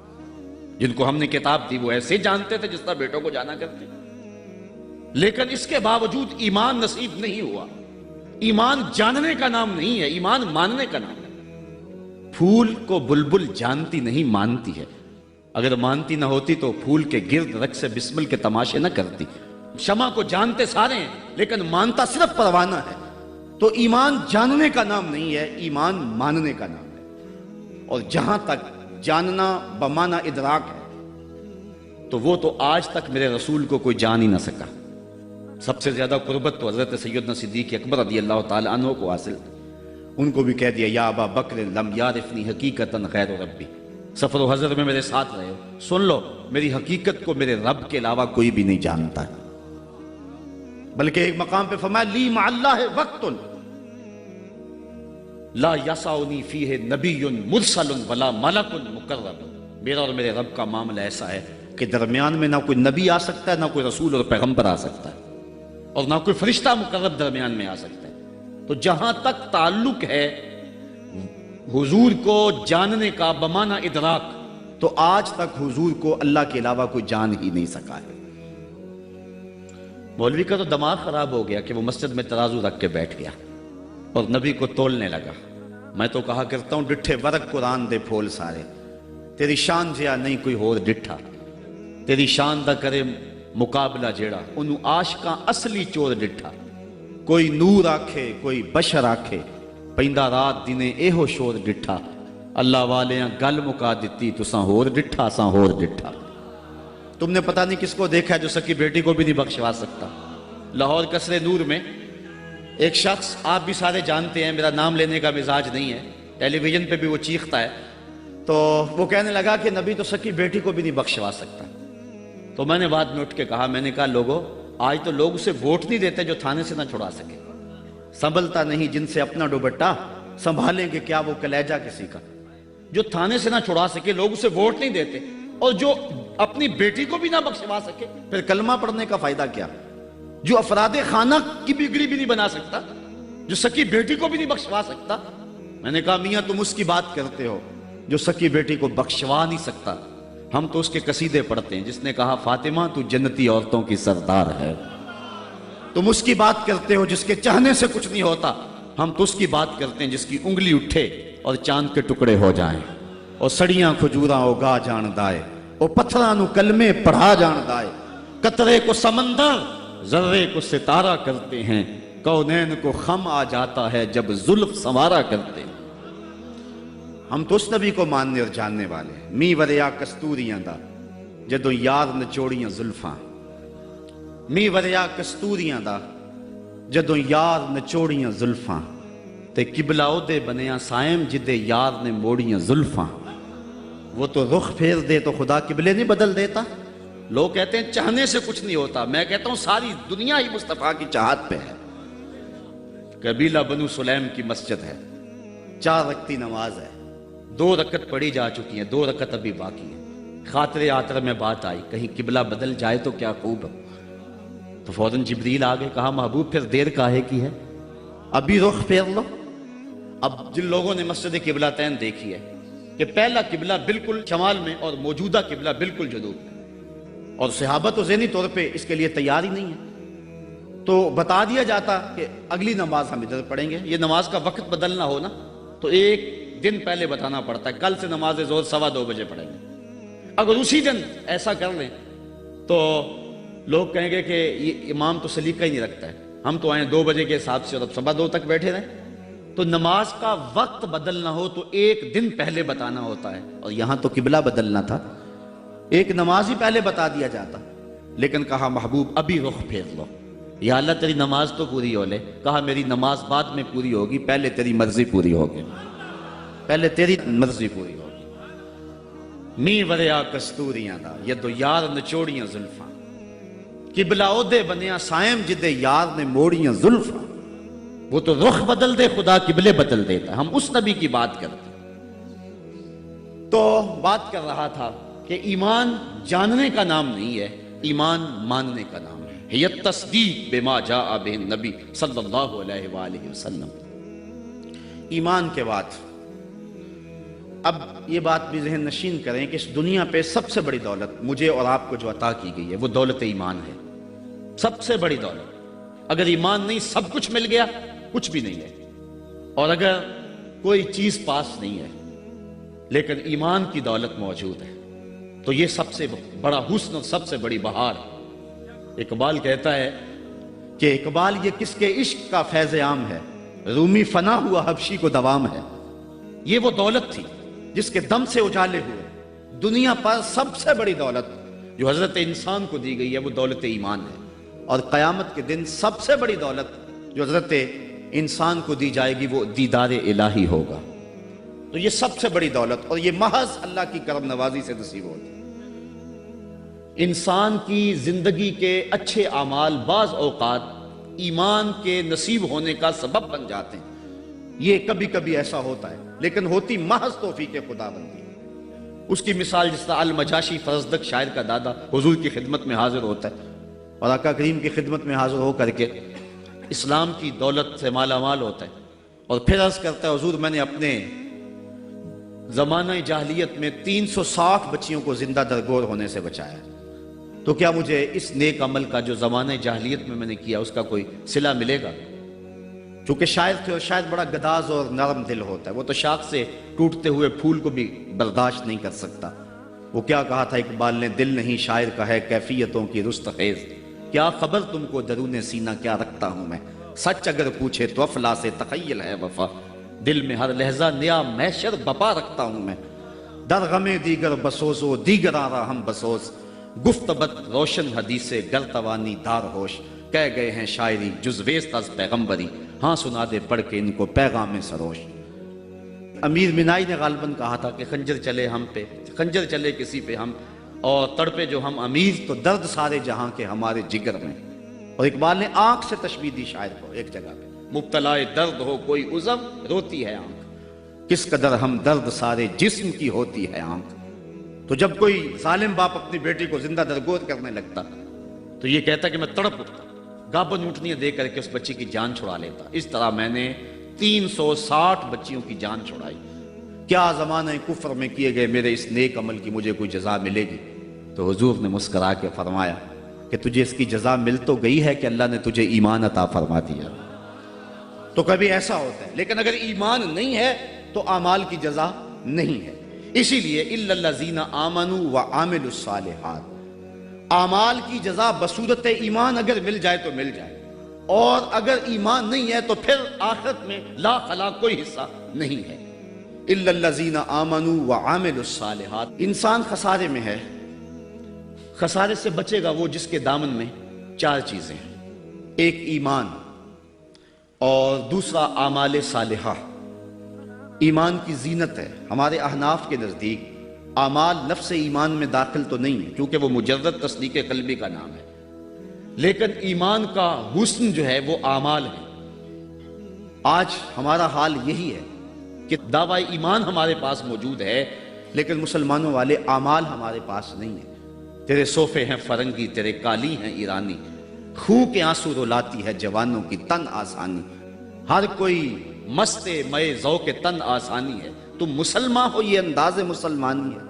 جن کو ہم نے کتاب دی وہ ایسے جانتے تھے جس طرح بیٹوں کو جانا کرتے، لیکن اس کے باوجود ایمان نصیب نہیں ہوا۔ ایمان جاننے کا نام نہیں ہے، ایمان ماننے کا نام ہے۔ پھول کو بلبل جانتی نہیں مانتی ہے، اگر مانتی نہ ہوتی تو پھول کے گرد رقص سے بسمل کے تماشے نہ کرتی۔ شمع کو جانتے سارے ہیں لیکن مانتا صرف پروانہ ہے۔ تو ایمان جاننے کا نام نہیں ہے، ایمان ماننے کا نام ہے۔ اور جہاں تک جاننا بمعنی ادراک ہے تو وہ تو آج تک میرے رسول کو کوئی جان ہی نہ سکا۔ سب سے زیادہ قربت تو حضرت سیدنا صدیق اکبر رضی اللہ تعالی عنہ کو حاصل، ان کو بھی کہہ دیا یا ابا بکر لم یعرفنی حقیقتاً غیر ربی، سفر و حضر میں میرے ساتھ رہے ہو، سن لو میری حقیقت کو میرے رب کے علاوہ کوئی بھی نہیں جانتا ہے۔ بلکہ ایک مقام پہ فرمایا لی مع اللہ وقت لا یسعنی فیہ نبی مرسل ولا ملک مقرب، میرا اور میرے رب کا معاملہ ایسا ہے کہ درمیان میں نہ کوئی نبی آ سکتا ہے، نہ کوئی رسول اور پیغمبر آ سکتا ہے، اور نہ کوئی فرشتہ مقرب درمیان میں آ سکتا ہے۔ تو جہاں تک تعلق ہے حضور کو جاننے کا بمعنی ادراک، تو آج تک حضور کو اللہ کے علاوہ کوئی جان ہی نہیں سکا ہے۔ مولوی کا تو دماغ خراب ہو گیا کہ وہ مسجد میں ترازو رکھ کے بیٹھ گیا اور نبی کو تولنے لگا۔ میں تو کہا کرتا ہوں ڈٹھے ورق قرآن دے پھول سارے، تیری شان جیا نہیں کوئی ہور ڈٹھا، تیری شان دا کرے مقابلہ جیڑا انہوں عاشقاں اصلی چور ڈٹھا۔ کوئی نور آکھے کوئی بشر آکھے، پیندہ رات دینے ایہو شور ڈٹھا، اللہ والیاں گل مکا دیتی تساں ہور ڈٹھا ساں ہور ڈٹھا۔ تم نے پتہ نہیں کس کو دیکھا ہے جو سکی بیٹی کو بھی نہیں بخشوا سکتا۔ لاہور قصر نور میں ایک شخص، آپ بھی سارے جانتے ہیں، میرا نام لینے کا مزاج نہیں ہے، ٹیلی ویژن پہ بھی وہ چیختا ہے، تو وہ کہنے لگا کہ نبی تو سکی بیٹی کو بھی نہیں بخشوا سکتا۔ تو میں نے بعد میں اٹھ کے کہا، میں نے کہا لوگوں آج تو لوگ اسے ووٹ نہیں دیتے جو تھانے سے نہ چھڑا سکے، سنبھلتا نہیں جن سے اپنا دوپٹہ، سنبھالیں گے کیا وہ کلیجہ کسی کا۔ جو تھانے سے نہ چھڑا سکے لوگ اسے ووٹ نہیں دیتے، اور جو اپنی بیٹی کو بھی نہ بخشوا سکے پھر کلمہ پڑھنے کا فائدہ کیا؟ جو افراد خانہ کی بگڑی بھی نہیں بنا سکتا، جو سکی بیٹی کو بھی نہیں بخشوا سکتا۔ میں نے کہا میاں تم اس کی بات کرتے ہو جو سکی بیٹی کو بخشوا نہیں سکتا، ہم تو اس کے قصیدے پڑھتے ہیں جس نے کہا فاطمہ تو جنتی عورتوں کی سردار ہے۔ تم اس کی بات کرتے ہو جس کے چاہنے سے کچھ نہیں ہوتا، ہم تو اس کی بات کرتے ہیں جس کی انگلی اٹھے اور چاند کے ٹکڑے ہو جائیں، اور سڑیاں کھجوراں اگا جان دائے، اور پتھراں نو کلمے پڑھا جان دائے، قطرے کو سمندر ذرے کو ستارہ کرتے ہیں، کونین کو خم آ جاتا ہے جب زلف سنوارا کرتے ہیں۔ ہم تو اس نبی کو ماننے اور جاننے والے ہیں۔ می وریا کستوریاں دا جدوں یار نچوڑیاں زلفاں، می وریا کستوریاں دا جدوں یار نچوڑیاں زلفاں، تے قبلہ دے بنیا سائم جدے یار نے موڑیاں زلفاں۔ وہ تو رخ پھیر دے تو خدا قبلے نہیں بدل دیتا۔ لوگ کہتے ہیں چاہنے سے کچھ نہیں ہوتا، میں کہتا ہوں ساری دنیا ہی مصطفیٰ کی چاہت پہ ہے۔ قبیلہ بنو سلیم کی مسجد ہے، 4 رکعتی نماز ہے، 2 رکعت پڑھی جا چکی ہیں، 2 رکعت ابھی باقی ہے۔ خاطر آتر میں بات آئی کہیں قبلہ بدل جائے تو کیا خوب ہے، تو فوراً جبریل آگے کہا محبوب پھر دیر کاہے کی ہے، ابھی رخ پھیر لو۔ اب جن لوگوں نے مسجد قبلتین دیکھی ہے کہ پہلا قبلہ بالکل شمال میں اور موجودہ قبلہ بالکل جنوب میں، اور صحابہ تو ذہنی طور پہ اس کے لیے تیار ہی نہیں ہے، تو بتا دیا جاتا کہ اگلی نماز ہم ادھر پڑھیں گے۔ یہ نماز کا وقت بدلنا ہو نا تو 1 دن پہلے بتانا پڑتا ہے، کل سے نماز ظہر 2:15 بجے پڑھیں گے۔ اگر اسی دن ایسا کر لیں تو لوگ کہیں گے کہ یہ امام تو سلیقہ ہی نہیں رکھتا ہے، ہم تو آئیں 2 بجے کے حساب سے اور اب 2:15 تک بیٹھے رہیں۔ تو نماز کا وقت بدلنا ہو تو 1 دن پہلے بتانا ہوتا ہے، اور یہاں تو قبلہ بدلنا تھا، ایک نماز ہی پہلے بتا دیا جاتا، لیکن کہا محبوب ابھی رخ پھیر لو۔ یا اللہ تیری نماز تو پوری ہو لے، کہا میری نماز بعد میں پوری ہوگی، پہلے تیری مرضی پوری ہوگی، پہلے تیری مرضی پوری ہوگی۔ می وریا کستوریاں دا یدو یار نچوڑیاں زلفاں قبلہ عہدے بنیا سائم جدے یار نے موڑیاں زلفاں وہ تو رخ بدل دے خدا قبلے بدل دیتا. ہم اس نبی کی بات کرتے. تو بات کر رہا تھا کہ ایمان جاننے کا نام نہیں ہے، ایمان ماننے کا نام ہے. یہ تصدیق بما جاء بہ النبی صلی اللہ علیہ وآلہ وسلم. ایمان کے بعد اب یہ بات بھی ذہن نشین کریں کہ اس دنیا پہ سب سے بڑی دولت مجھے اور آپ کو جو عطا کی گئی ہے وہ دولت ایمان ہے. سب سے بڑی دولت. اگر ایمان نہیں سب کچھ مل گیا کچھ بھی نہیں ہے. اور اگر کوئی چیز پاس نہیں ہے لیکن ایمان کی دولت موجود ہے تو یہ سب سے بڑا حسن اور سب سے بڑی بہار ہے. اقبال کہتا ہے کہ اقبال یہ کس کے عشق کا فیض عام ہے، رومی فنا ہوا حبشی کو دوام ہے. یہ وہ دولت تھی جس کے دم سے اجالے ہوئے. دنیا پر سب سے بڑی دولت جو حضرت انسان کو دی گئی ہے وہ دولت ایمان ہے. اور قیامت کے دن سب سے بڑی دولت جو حضرت انسان کو دی جائے گی وہ دیدار الہی ہوگا. تو یہ سب سے بڑی دولت اور یہ محض اللہ کی کرم نوازی سے نصیب ہوتی ہے. انسان کی زندگی کے اچھے اعمال بعض اوقات ایمان کے نصیب ہونے کا سبب بن جاتے ہیں. یہ کبھی کبھی ایسا ہوتا ہے لیکن ہوتی محض توفیق خدا بندی. اس کی مثال جس طرح المجاشی فرزدق شاعر کا دادا حضور کی خدمت میں حاضر ہوتا ہے اور آقا کریم کی خدمت میں حاضر ہو کر کے اسلام کی دولت سے مالا مال ہوتا ہے اور پھر عرض کرتا ہے حضور میں نے اپنے زمانہ جاہلیت میں 360 بچیوں کو زندہ درگور ہونے سے بچایا، تو کیا مجھے اس نیک عمل کا جو زمانہ جاہلیت میں نے کیا اس کا کوئی صلہ ملے گا؟ چونکہ شاعر تھے اور شاید بڑا گداز اور نرم دل ہوتا ہے، وہ تو شاخ سے ٹوٹتے ہوئے پھول کو بھی برداشت نہیں کر سکتا. وہ کیا کہا تھا اقبال نے، دل نہیں شاعر کا ہے کیفیتوں کی رست خیز، کیا خبر تم کو درون سینہ کیا رکھتا ہوں میں، سچ اگر پوچھے تو افلا سے تخیل ہے وفا، دل میں ہر لہجہ نیا محشر بپا رکھتا ہوں میں، در غم دیگر بسوز و دیگر آرا ہم بسوز، گفتبت روشن حدیث گر توانی دار ہوش، کہہ گئے ہیں شاعری جزویست از پیغمبری، ہاں سنا دے پڑھ کے ان کو پیغام سروش. امیر منائی نے غالباً کہا تھا کہ خنجر چلے ہم پہ، خنجر چلے کسی پہ ہم اور تڑپے جو ہم امیر، تو درد سارے جہاں کے ہمارے جگر میں. اور اقبال نے آنکھ سے تشبیہ دی شاعر کو ایک جگہ پہ، مبتلا درد ہو کوئی عضو روتی ہے آنکھ، کس قدر ہم درد سارے جسم کی ہوتی ہے آنکھ. تو جب کوئی ظالم باپ اپنی بیٹی کو زندہ درگور کرنے لگتا تو یہ کہتا کہ میں تڑپ اٹھتا، گابن اونٹنیاں دے کر کے اس بچی کی جان چھڑا لیتا. اس طرح میں نے 360 بچیوں کی جان چھڑائی. کیا زمانہ کفر میں کیے گئے میرے اس نیک عمل کی مجھے کوئی جزا ملے گی؟ تو حضور نے مسکرا کے فرمایا کہ تجھے اس کی جزا مل تو گئی ہے کہ اللہ نے تجھے ایمان عطا فرما دیا. تو کبھی ایسا ہوتا ہے، لیکن اگر ایمان نہیں ہے تو اعمال کی جزا نہیں ہے. اسی لیے الا الذین آمنوا وعملوا الصالحات، اعمال کی جزا بصورت ایمان اگر مل جائے تو مل جائے، اور اگر ایمان نہیں ہے تو پھر آخرت میں لا خلا کوئی حصہ نہیں ہے. الا الذین آمنوا وعملوا الصالحات. انسان خسارے میں ہے. خسارے سے بچے گا وہ جس کے دامن میں 4 چیزیں ہیں، ایک ایمان، اور دوسرا اعمال صالحہ. ایمان کی زینت ہے. ہمارے احناف کے نزدیک اعمال نفس ایمان میں داخل تو نہیں ہے کیونکہ وہ مجرد تصدیق قلبی کا نام ہے، لیکن ایمان کا حسن جو ہے وہ اعمال ہے. آج ہمارا حال یہی ہے کہ دعوی ایمان ہمارے پاس موجود ہے لیکن مسلمانوں والے اعمال ہمارے پاس نہیں ہیں. تیرے صوفے ہیں فرنگی، تیرے کالی ہیں ایرانی، خون کے آنسو رلاتی ہے جوانوں کی تن آسانی، ہر کوئی مست مئے ذوق تن آسانی ہے، تم مسلمان ہو یہ انداز مسلمانی ہے،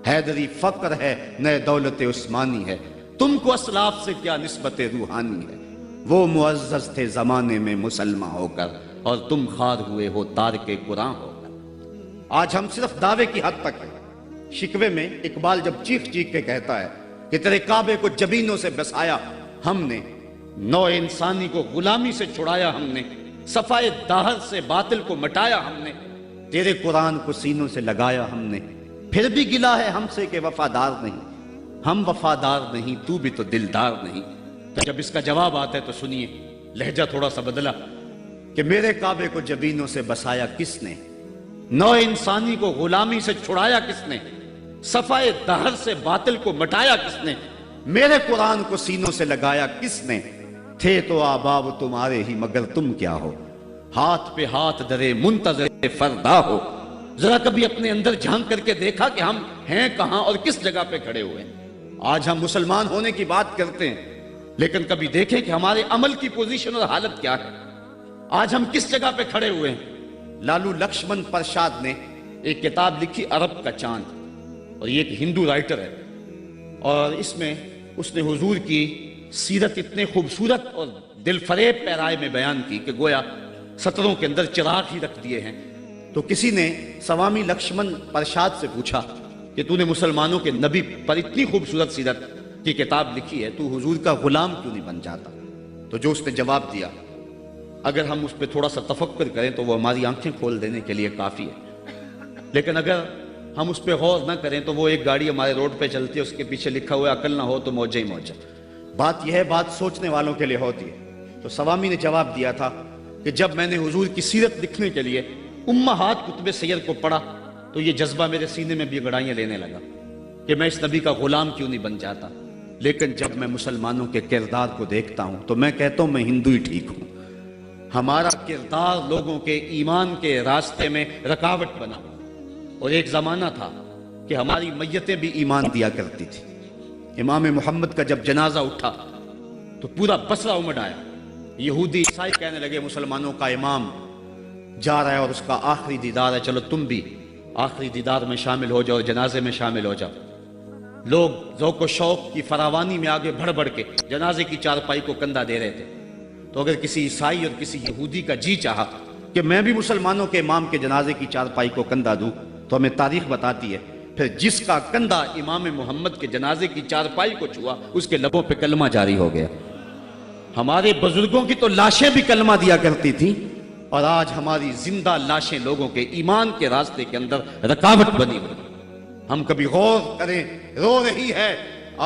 حیدری فقر ہے نئے دولت عثمانی ہے، تم کو اسلاف سے کیا نسبت روحانی ہے، وہ معزز تھے زمانے میں مسلمان ہو کر اور تم خار ہوئے ہو تارک قرآن ہو کر. آج ہم صرف دعوے کی حد تک ہیں. شکوے میں اقبال جب چیخ چیخ کے کہتا ہے کہ تیرے کعبے کو جبینوں سے بسایا ہم نے، نو انسانی کو غلامی سے چھڑایا ہم نے، صفائے داہر سے باطل کو مٹایا ہم نے، تیرے قرآن کو سینوں سے لگایا ہم نے، پھر بھی گلا ہے ہم سے کہ وفادار نہیں. ہم وفادار نہیں تو بھی تو دلدار نہیں. تو جب اس کا جواب آتا ہے تو سنیے، لہجہ تھوڑا سا بدلا کہ میرے کعبے کو جبینوں سے بسایا کس نے، نو انسانی کو غلامی سے چھڑایا کس نے، صفائے دہر سے باطل کو مٹایا کس نے؟ میرے قرآن کو سینوں سے لگایا کس نے؟ تھے تو آباب تمہارے ہی مگر تم کیا ہو؟ ہاتھ پہ ہاتھ درے منتظر فردا ہو۔ ذرا کبھی اپنے اندر جھانک کر کے دیکھا کہ ہم ہیں کہاں اور کس جگہ پہ کھڑے ہوئے ہیں؟ آج ہم مسلمان ہونے کی بات کرتے ہیں، لیکن کبھی دیکھیں کہ ہمارے عمل کی پوزیشن اور حالت کیا ہے؟ آج ہم کس جگہ پہ کھڑے ہوئے ہیں؟ لالو لکشمن پرساد نے ایک کتاب لکھی عرب کا چاند، اور یہ ایک ہندو رائٹر ہے، اور اس میں اس نے حضور کی سیرت اتنے خوبصورت اور دل فریب پیرائے میں بیان کی کہ گویا سطروں کے اندر چراغ ہی رکھ دیے ہیں۔ تو کسی نے سوامی لکشمن پرساد سے پوچھا کہ تو نے مسلمانوں کے نبی پر اتنی خوبصورت سیرت کی کتاب لکھی ہے، تو حضور کا غلام کیوں نہیں بن جاتا؟ تو جو اس نے جواب دیا، اگر ہم اس پہ تھوڑا سا تفکر کریں تو وہ ہماری آنکھیں کھول دینے کے لیے کافی ہے، لیکن اگر ہم اس پہ غور نہ کریں تو وہ ایک گاڑی ہمارے روڈ پہ چلتی ہے، اس کے پیچھے لکھا ہوا ہے عقل نہ ہو تو موجہ ہی موجہ۔ بات یہ ہے، بات سوچنے والوں کے لیے ہوتی ہے۔ تو سوامی نے جواب دیا تھا کہ جب میں نے حضور کی سیرت لکھنے کے لیے امہات کتب سیر کو پڑھا تو یہ جذبہ میرے سینے میں بھی گڑائیاں لینے لگا کہ میں اس نبی کا غلام کیوں نہیں بن جاتا۔ لیکن جب میں مسلمانوں کے کردار کو دیکھتا ہوں تو میں کہتا ہوں میں ہندو ہی ٹھیک ہوں۔ ہمارا کردار لوگوں کے ایمان کے راستے میں رکاوٹ بنا، اور ایک زمانہ تھا کہ ہماری میتیں بھی ایمان دیا کرتی تھی۔ امام محمد کا جب جنازہ اٹھا تو پورا بصرہ امڑ آیا، یہودی عیسائی کہنے لگے مسلمانوں کا امام جا رہا ہے اور اس کا آخری دیدار ہے، چلو تم بھی آخری دیدار میں شامل ہو جاؤ اور جنازے میں شامل ہو جاؤ۔ لوگ ذوق و شوق کی فراوانی میں آگے بڑھ بڑھ کے جنازے کی چارپائی کو کندھا دے رہے تھے۔ تو اگر کسی عیسائی اور کسی یہودی کا جی چاہا کہ میں بھی مسلمانوں کے امام کے جنازے کی چارپائی کو کندھا دوں، تو ہمیں تاریخ بتاتی ہے پھر جس کا کندھا امام محمد کے جنازے کی چارپائی کو چھوا اس کے لبوں پہ کلمہ جاری ہو گیا۔ ہمارے بزرگوں کی تو لاشیں بھی کلمہ دیا کرتی تھیں، اور آج ہماری زندہ لاشیں لوگوں کے ایمان کے راستے کے اندر رکاوٹ بنی ہوئی۔ ہم کبھی غور کریں، رو رہی ہے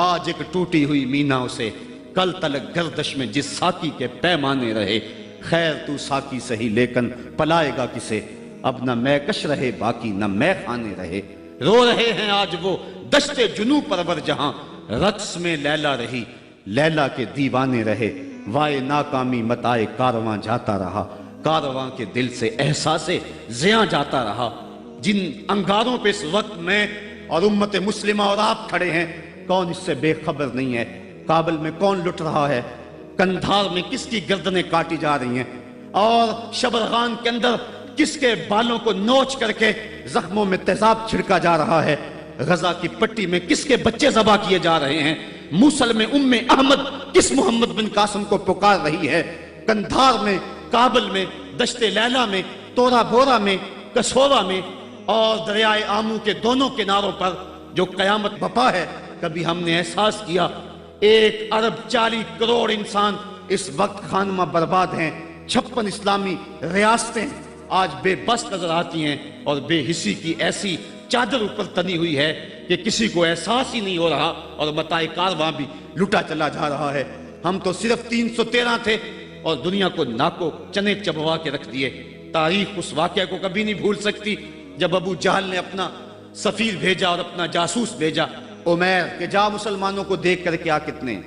آج ایک ٹوٹی ہوئی مینا اسے، کل تلک گردش میں جس ساکی کے پیمانے رہے، خیر تو ساکی سہی لیکن پلائے گا کسے، اب نہ میں کش رہے باقی نہ میں خانے رہے۔ رو رہے ہیں آج وہ دشت جنو پرور جہاں، رقص میں لیلا رہی لیلا کے دیوانے رہے، وائے ناکامی متائے کارواں جاتا رہا، کارواں کے دل سے احساس زیاں جاتا رہا۔ جن انگاروں پہ اس وقت میں اور امت مسلمہ اور آپ کھڑے ہیں، کون اس سے بے خبر نہیں ہے؟ کابل میں کون لٹ رہا ہے؟ کندھار میں کس کی گردنیں کاٹی جا رہی ہیں؟ اور شبرغان کے اندر کس کے بالوں کو نوچ کر کے زخموں میں تیزاب چھڑکا جا رہا ہے؟ غزہ کی پٹی میں کس کے بچے ذبح کیے جا رہے ہیں؟ موصل میں ام احمد کس محمد بن قاسم کو پکار رہی ہے؟ کندھار میں، کابل میں، دشت لیلا میں، تورا بورا میں، کسورا میں اور دریائے آمو کے دونوں کناروں پر جو قیامت بپا ہے، کبھی ہم نے احساس کیا 1 ارب 40 کروڑ انسان اس وقت خانمہ برباد ہیں۔ 56 اسلامی ریاستیں آج بے بس نظر آتی ہیں، اور بے حسی کی ایسی چادر اوپر تنی ہوئی ہے کہ کسی کو احساس ہی نہیں ہو رہا، اور متاع کارواں بھی لٹا چلا جا رہا ہے۔ ہم تو صرف 313 تھے اور دنیا کو ناکو چنے چبوا کے رکھ دیے۔ تاریخ اس واقعہ کو کبھی نہیں بھول سکتی جب ابو جہل نے اپنا سفیر بھیجا اور اپنا جاسوس بھیجا عمیر کہ جا مسلمانوں کو دیکھ کر کے آ کتنے،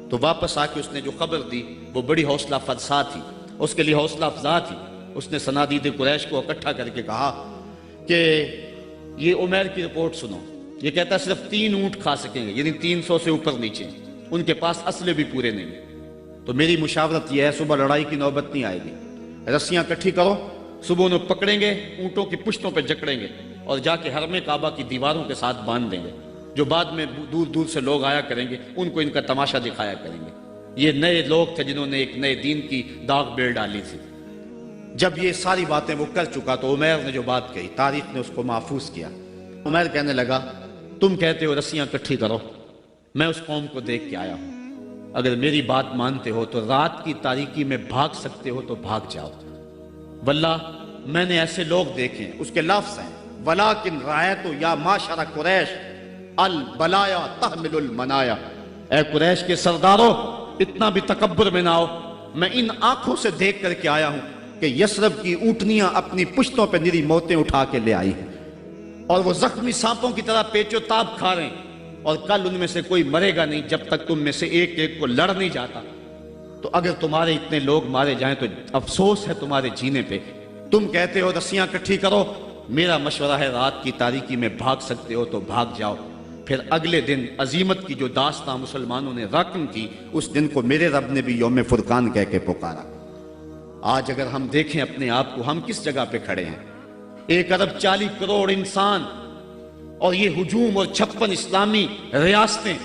تو واپس آ کے اس نے جو خبر دی وہ بڑی حوصلہ افزا تھی، اس کے لیے حوصلہ افزا تھی۔ اس نے صنادید قریش کو اکٹھا کر کے کہا کہ یہ عمیر کی رپورٹ سنو، یہ کہتا ہے صرف 3 اونٹ کھا سکیں گے، یعنی 300 سے اوپر نیچے، ان کے پاس اسلحے بھی پورے نہیں۔ تو میری مشاورت یہ ہے، صبح لڑائی کی نوبت نہیں آئے گی، رسیاں کٹھی کرو، صبح انہیں پکڑیں گے، اونٹوں کی پشتوں پہ جکڑیں گے اور جا کے حرم کعبہ کی دیواروں کے ساتھ باندھ دیں گے۔ جو بعد میں دور دور سے لوگ آیا کریں گے ان کو ان کا تماشا دکھایا کریں گے۔ یہ نئے لوگ تھے جنہوں نے ایک نئے دین کی داغ بیل ڈالی تھی۔ جب یہ ساری باتیں وہ کر چکا تو عمیر نے جو بات کہی، تاریخ نے اس کو محفوظ کیا۔ عمیر کہنے لگا تم کہتے ہو رسیاں کٹھی کرو، میں اس قوم کو دیکھ کے آیا ہوں، اگر میری بات مانتے ہو تو رات کی تاریکی میں بھاگ سکتے ہو تو بھاگ جاؤ، واللہ میں نے ایسے لوگ دیکھے، اس کے لفظ ہیں وَلَكِنْ رَأَيْتُ يَا مَعْشَرَ قُرَيْشَ الْبَلَايَا تَحْمِلُ الْمَنَايَا، اے قریش کے سرداروں اتنا بھی تکبر میں نہ آؤ، میں ان آنکھوں سے دیکھ کر کے آیا ہوں کہ یثرب کی اونٹنیاں اپنی پشتوں پہ نری موتیں اٹھا کے لے آئی ہیں۔ اور وہ زخمی سانپوں کی طرح پیچو تاب کھا رہے ہیں، اور کل ان میں سے کوئی مرے گا نہیں جب تک تم میں سے ایک ایک کو لڑ نہیں جاتا۔ تو اگر تمہارے اتنے لوگ مارے جائیں تو افسوس ہے تمہارے جینے پہ۔ تم کہتے ہو رسیاں کٹھی کرو، میرا مشورہ ہے رات کی تاریکی میں بھاگ سکتے ہو تو بھاگ جاؤ۔ پھر اگلے دن عزیمت کی جو داستان مسلمانوں نے رقم کی، اس دن کو میرے رب نے بھی یوم فرقان کہہ کے پکارا۔ آج اگر ہم دیکھیں اپنے آپ کو، ہم کس جگہ پہ کھڑے ہیں؟ 1 ارب 40 کروڑ انسان اور یہ ہجوم اور 56 اسلامی ریاستیں،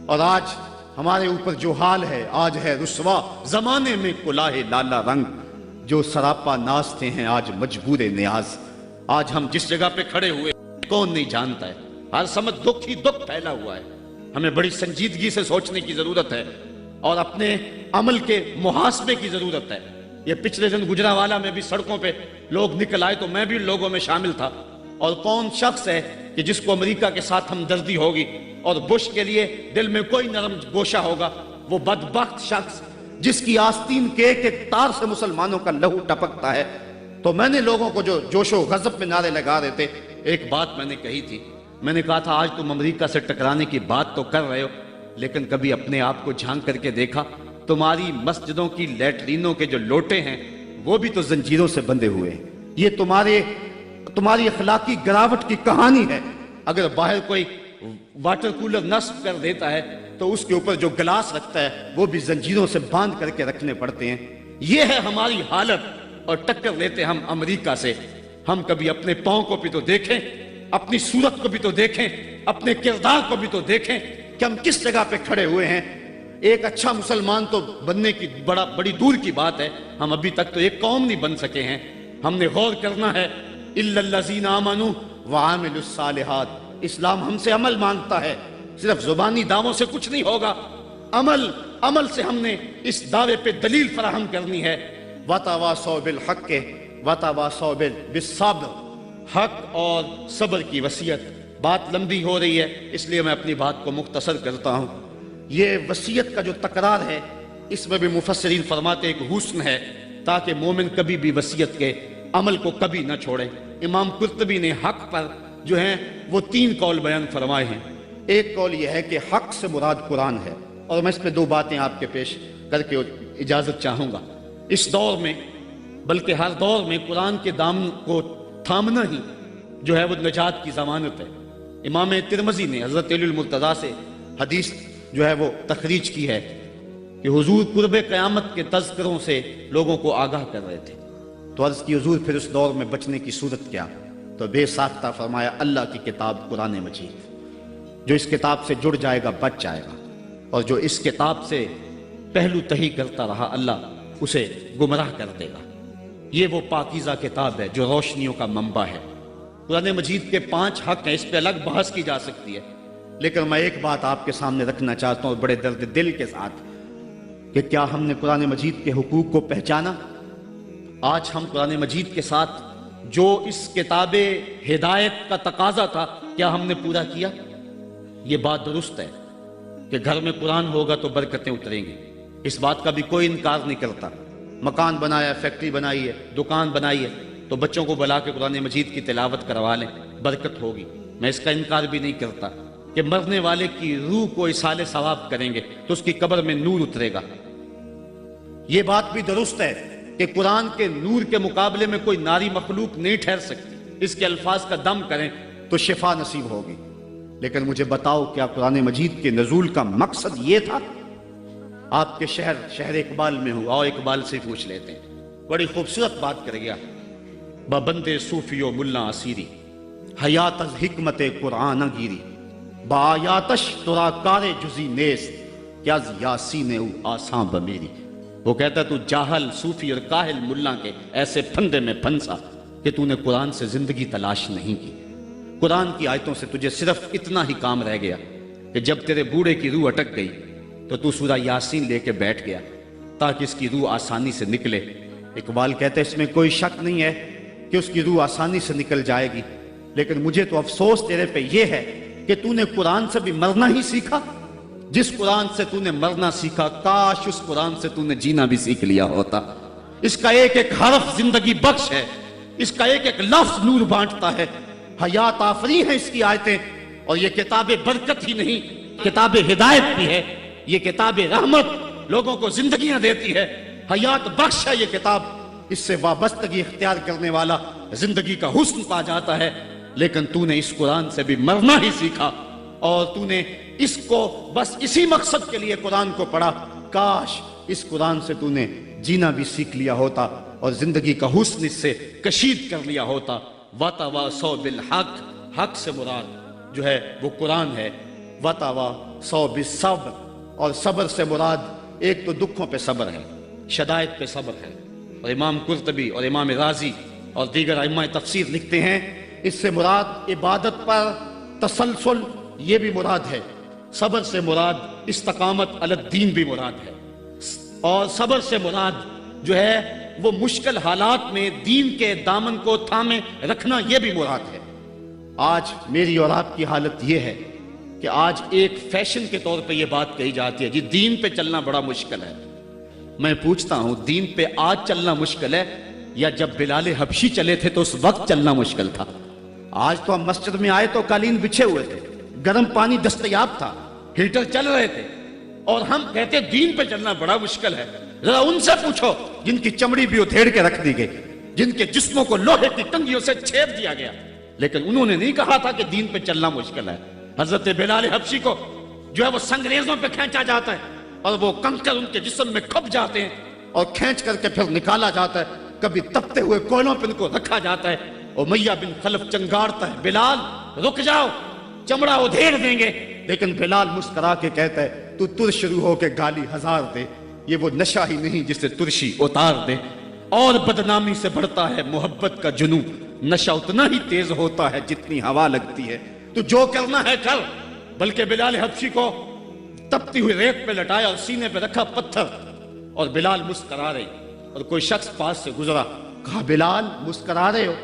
اور آج ہمارے اوپر جو حال ہے، آج ہے رسوا زمانے میں کلاه لالا رنگ، جو سراپا ناز تھے ہیں آج مجبور نیاز۔ آج ہم جس جگہ پہ کھڑے ہوئے کون نہیں جانتا ہے، ہر سمت دکھ ہی دکھ پھیلا ہوا ہے۔ ہمیں بڑی سنجیدگی سے سوچنے کی ضرورت ہے اور اپنے عمل کے محاسبے کی ضرورت ہے۔ یہ پچھلے دن گجرانوالہ میں بھی سڑکوں پہ لوگ نکل آئے تو میں بھی لوگوں میں شامل تھا، اور کون شخص ہے کہ جس کو امریکہ کے ساتھ ہمدردی ہوگی اور بش کے لیے دل میں کوئی نرم گوشہ ہوگا؟ وہ بدبخت شخص جس کی آستین کے ایک ایک تار سے مسلمانوں کا لہو ٹپکتا ہے۔ تو میں نے لوگوں کو جو جوش و غضب میں نعرے لگا رہے تھے، ایک بات میں نے کہی تھی، میں نے کہا تھا آج تم امریکہ سے ٹکرانے کی بات تو کر رہے ہو، لیکن کبھی اپنے آپ کو جھانک کر کے دیکھا؟ تمہاری مسجدوں کی لیٹرینوں کے جو لوٹے ہیں وہ بھی تو زنجیروں سے بندھے ہوئے ہیں۔ یہ تمہاری اخلاقی گراوٹ کی کہانی ہے۔ اگر باہر کوئی واٹر کولر نصب کر دیتا ہے تو اس کے اوپر جو گلاس رکھتا ہے وہ بھی زنجیروں سے باندھ کر کے رکھنے پڑتے ہیں۔ یہ ہے ہماری حالت، اور ٹکر لیتے ہم امریکہ سے۔ ہم کبھی اپنے پاؤں کو بھی تو دیکھیں، اپنی صورت کو بھی تو دیکھیں، اپنے کردار کو بھی تو دیکھیں کہ ہم کس جگہ پہ کھڑے ہوئے ہیں۔ ایک اچھا مسلمان تو بننے کی بڑی دور کی بات ہے، ہم ابھی تک تو ایک قوم نہیں بن سکے ہیں۔ ہم نے غور کرنا ہے، اِلَّا الَّذِينَ آمَنُوا وَعَمِلُوا الصَّالِحَاتِ۔ اسلام ہم سے عمل مانگتا ہے، صرف زبانی دعووں سے کچھ نہیں ہوگا۔ عمل سے ہم نے اس دعوے پہ دلیل فراہم کرنی ہے۔ وَتَوَاصَوْا بِالْحَقِّ وَتَوَاصَوْا بِالصَّبْرِ، حق اور صبر کی وصیت۔ بات لمبی ہو رہی ہے اس لیے میں اپنی بات کو مختصر کرتا ہوں۔ یہ وصیت کا جو تکرار ہے، اس میں بھی مفسرین فرماتے ایک حسن ہے تاکہ مومن کبھی بھی وصیت کے عمل کو کبھی نہ چھوڑے۔ امام قرطبی نے حق پر جو ہیں وہ 3 قول بیان فرمائے ہیں۔ ایک قول یہ ہے کہ حق سے مراد قرآن ہے، اور میں اس پہ 2 باتیں آپ کے پیش کر کے اجازت چاہوں گا۔ اس دور میں بلکہ ہر دور میں قرآن کے دامن کو تھامنا ہی جو ہے وہ نجات کی ضمانت ہے۔ امام ترمذی نے حضرت علی المرتضیٰ سے حدیث جو ہے وہ تخریج کی ہے کہ حضور قرب قیامت کے تذکروں سے لوگوں کو آگاہ کر رہے تھے۔ تو عرض کی حضور پھر اس دور میں بچنے کی صورت کیا؟ تو بے ساختہ فرمایا اللہ کی کتاب قرآن مجید، جو اس کتاب سے جڑ جائے گا بچ جائے گا، اور جو اس کتاب سے پہلو تہی کرتا رہا اللہ اسے گمراہ کر دے گا۔ یہ وہ پاکیزہ کتاب ہے جو روشنیوں کا منبع ہے۔ قرآن مجید کے 5 حق ہیں، اس پہ الگ بحث کی جا سکتی ہے، لیکن میں ایک بات آپ کے سامنے رکھنا چاہتا ہوں بڑے درد دل کے ساتھ کہ کیا ہم نے قرآن مجید کے حقوق کو پہچانا؟ آج ہم قرآن مجید کے ساتھ جو اس کتاب ہدایت کا تقاضا تھا کیا ہم نے پورا کیا؟ یہ بات درست ہے کہ گھر میں قرآن ہوگا تو برکتیں اتریں گی، اس بات کا بھی کوئی انکار نہیں کرتا۔ مکان بنایا، فیکٹری بنائی ہے، دکان بنائی ہے تو بچوں کو بلا کے قرآن مجید کی تلاوت کروا لیں، برکت ہوگی۔ میں اس کا انکار بھی نہیں کرتا کہ مرنے والے کی روح کو اصال ثواب کریں گے تو اس کی قبر میں نور اترے گا۔ یہ بات بھی درست ہے کہ قرآن کے نور کے مقابلے میں کوئی ناری مخلوق نہیں ٹھہر سکتی، اس کے الفاظ کا دم کریں تو شفا نصیب ہوگی۔ لیکن مجھے بتاؤ کیا قرآن مجید کے نزول کا مقصد یہ تھا؟ آپ کے شہر اقبال میں ہو، اور اقبال سے پوچھ لیتے ہیں، بڑی خوبصورت بات کر گیا۔ ببندے صوفی و ملا اسیری حیات از حکمت قرآن گیری، با آیاتش ترا کار جزی نیست کیا یاسین او آساں بمیری۔ وہ کہتا ہے تو جاہل صوفی اور کاہل ملا کے ایسے پھندے میں پھنسا کہ تو نے قرآن سے زندگی تلاش نہیں کی۔ قرآن کی آیتوں سے تجھے صرف اتنا ہی کام رہ گیا کہ جب تیرے بوڑھے کی روح اٹک گئی تو تو سورہ یاسین لے کے بیٹھ گیا تاکہ اس کی روح آسانی سے نکلے۔ اقبال کہتے ہیں اس میں کوئی شک نہیں ہے کہ اس کی روح آسانی سے نکل جائے گی، لیکن مجھے تو افسوس تیرے پہ یہ ہے کہ تو نے قرآن سے بھی مرنا ہی سیکھا۔ جس قرآن سے تو نے مرنا سیکھا کاش اس قرآن سے تو نے جینا بھی سیکھ لیا ہوتا۔ اس کا ایک ایک حرف زندگی بخش ہے، اس کا ایک ایک لفظ نور بانٹتا ہے۔ حیات آفری ہیں اس کی آیتیں، اور یہ کتاب برکت ہی نہیں، کتاب ہدایت بھی ہے، یہ کتاب رحمت، لوگوں کو زندگیاں دیتی ہے، حیات بخش ہے یہ کتاب، اس سے وابستگی اختیار کرنے والا زندگی کا حسن پا جاتا ہے۔ لیکن تو نے اس قرآن سے بھی مرنا ہی سیکھا، اور تو نے اس کو بس اسی مقصد کے لیے قرآن کو پڑھا۔ کاش اس قرآن سے تو نے جینا بھی سیکھ لیا ہوتا اور زندگی کا حسن اس سے کشید کر لیا ہوتا۔ وَتَوَاصَوْا بِالْحَقِّ، حق سے مراد جو ہے وہ قرآن ہے۔ وَتَوَاصَوْا بِالصَّبْرِ، اور صبر سے مراد ایک تو دکھوں پہ صبر ہے، شدائد پہ صبر ہے، اور امام قرطبی اور امام رازی اور دیگر ائمہ تفسیر لکھتے ہیں اس سے مراد عبادت پر تسلسل یہ بھی مراد ہے، صبر سے مراد استقامت علی الدین بھی مراد ہے، اور صبر سے مراد جو ہے وہ مشکل حالات میں دین کے دامن کو تھامے رکھنا یہ بھی مراد ہے۔ آج میری اور آپ کی حالت یہ ہے کہ آج ایک فیشن کے طور پہ یہ بات کہی جاتی ہے جی دین پہ چلنا بڑا مشکل ہے۔ میں پوچھتا ہوں دین پہ آج چلنا مشکل ہے یا جب بلال حبشی چلے تھے تو اس وقت چلنا مشکل تھا؟ آج تو ہم مسجد میں آئے تو قالین بچھے ہوئے تھے، گرم پانی دستیاب تھا، ہیٹر چل رہے تھے، اور ہم کہتے دین پہ چلنا بڑا مشکل ہے۔ ذرا ان سے پوچھو جن کی چمڑی بھی ادھیڑ کے رکھ دی گئی، جن کے جسموں کو لوہے کی کنگھیوں سے چھید دیا گیا، لیکن انہوں نے نہیں کہا تھا کہ دین پہ چلنا مشکل ہے۔ حضرت بلال حبشی کو جو ہے وہ سنگریزوں پہ کھینچا جاتا ہے اور وہ کنکر ان کے جسم میں کھپ جاتے ہیں اور کھینچ کر کے پھر نکالا جاتا ہے، کبھی تپتے ہوئے کوئلوں پہ ان کو رکھا جاتا ہے۔ امیہ بن خلف چنگارتا ہے بلال رک جاؤ چمڑا ادھیڑ دیں گے، لیکن بلال مسکرا کے کہتا ہے تو تر شروع ہو کے گالی ہزار دے، یہ وہ نشہ ہی نہیں جسے ترشی اتار دے۔ اور بدنامی سے بڑھتا ہے محبت کا جنون، نشہ اتنا ہی تیز ہوتا ہے جتنی ہوا لگتی ہے، تو جو کرنا ہے کر۔ بلکہ بلال حبشی کو تپتی ہوئی ریت پہ لٹایا اور سینے پہ رکھا پتھر، اور بلال مسکرا رہے، اور کوئی شخص پاس سے گزرا، کہا بلال مسکرا رہے ہو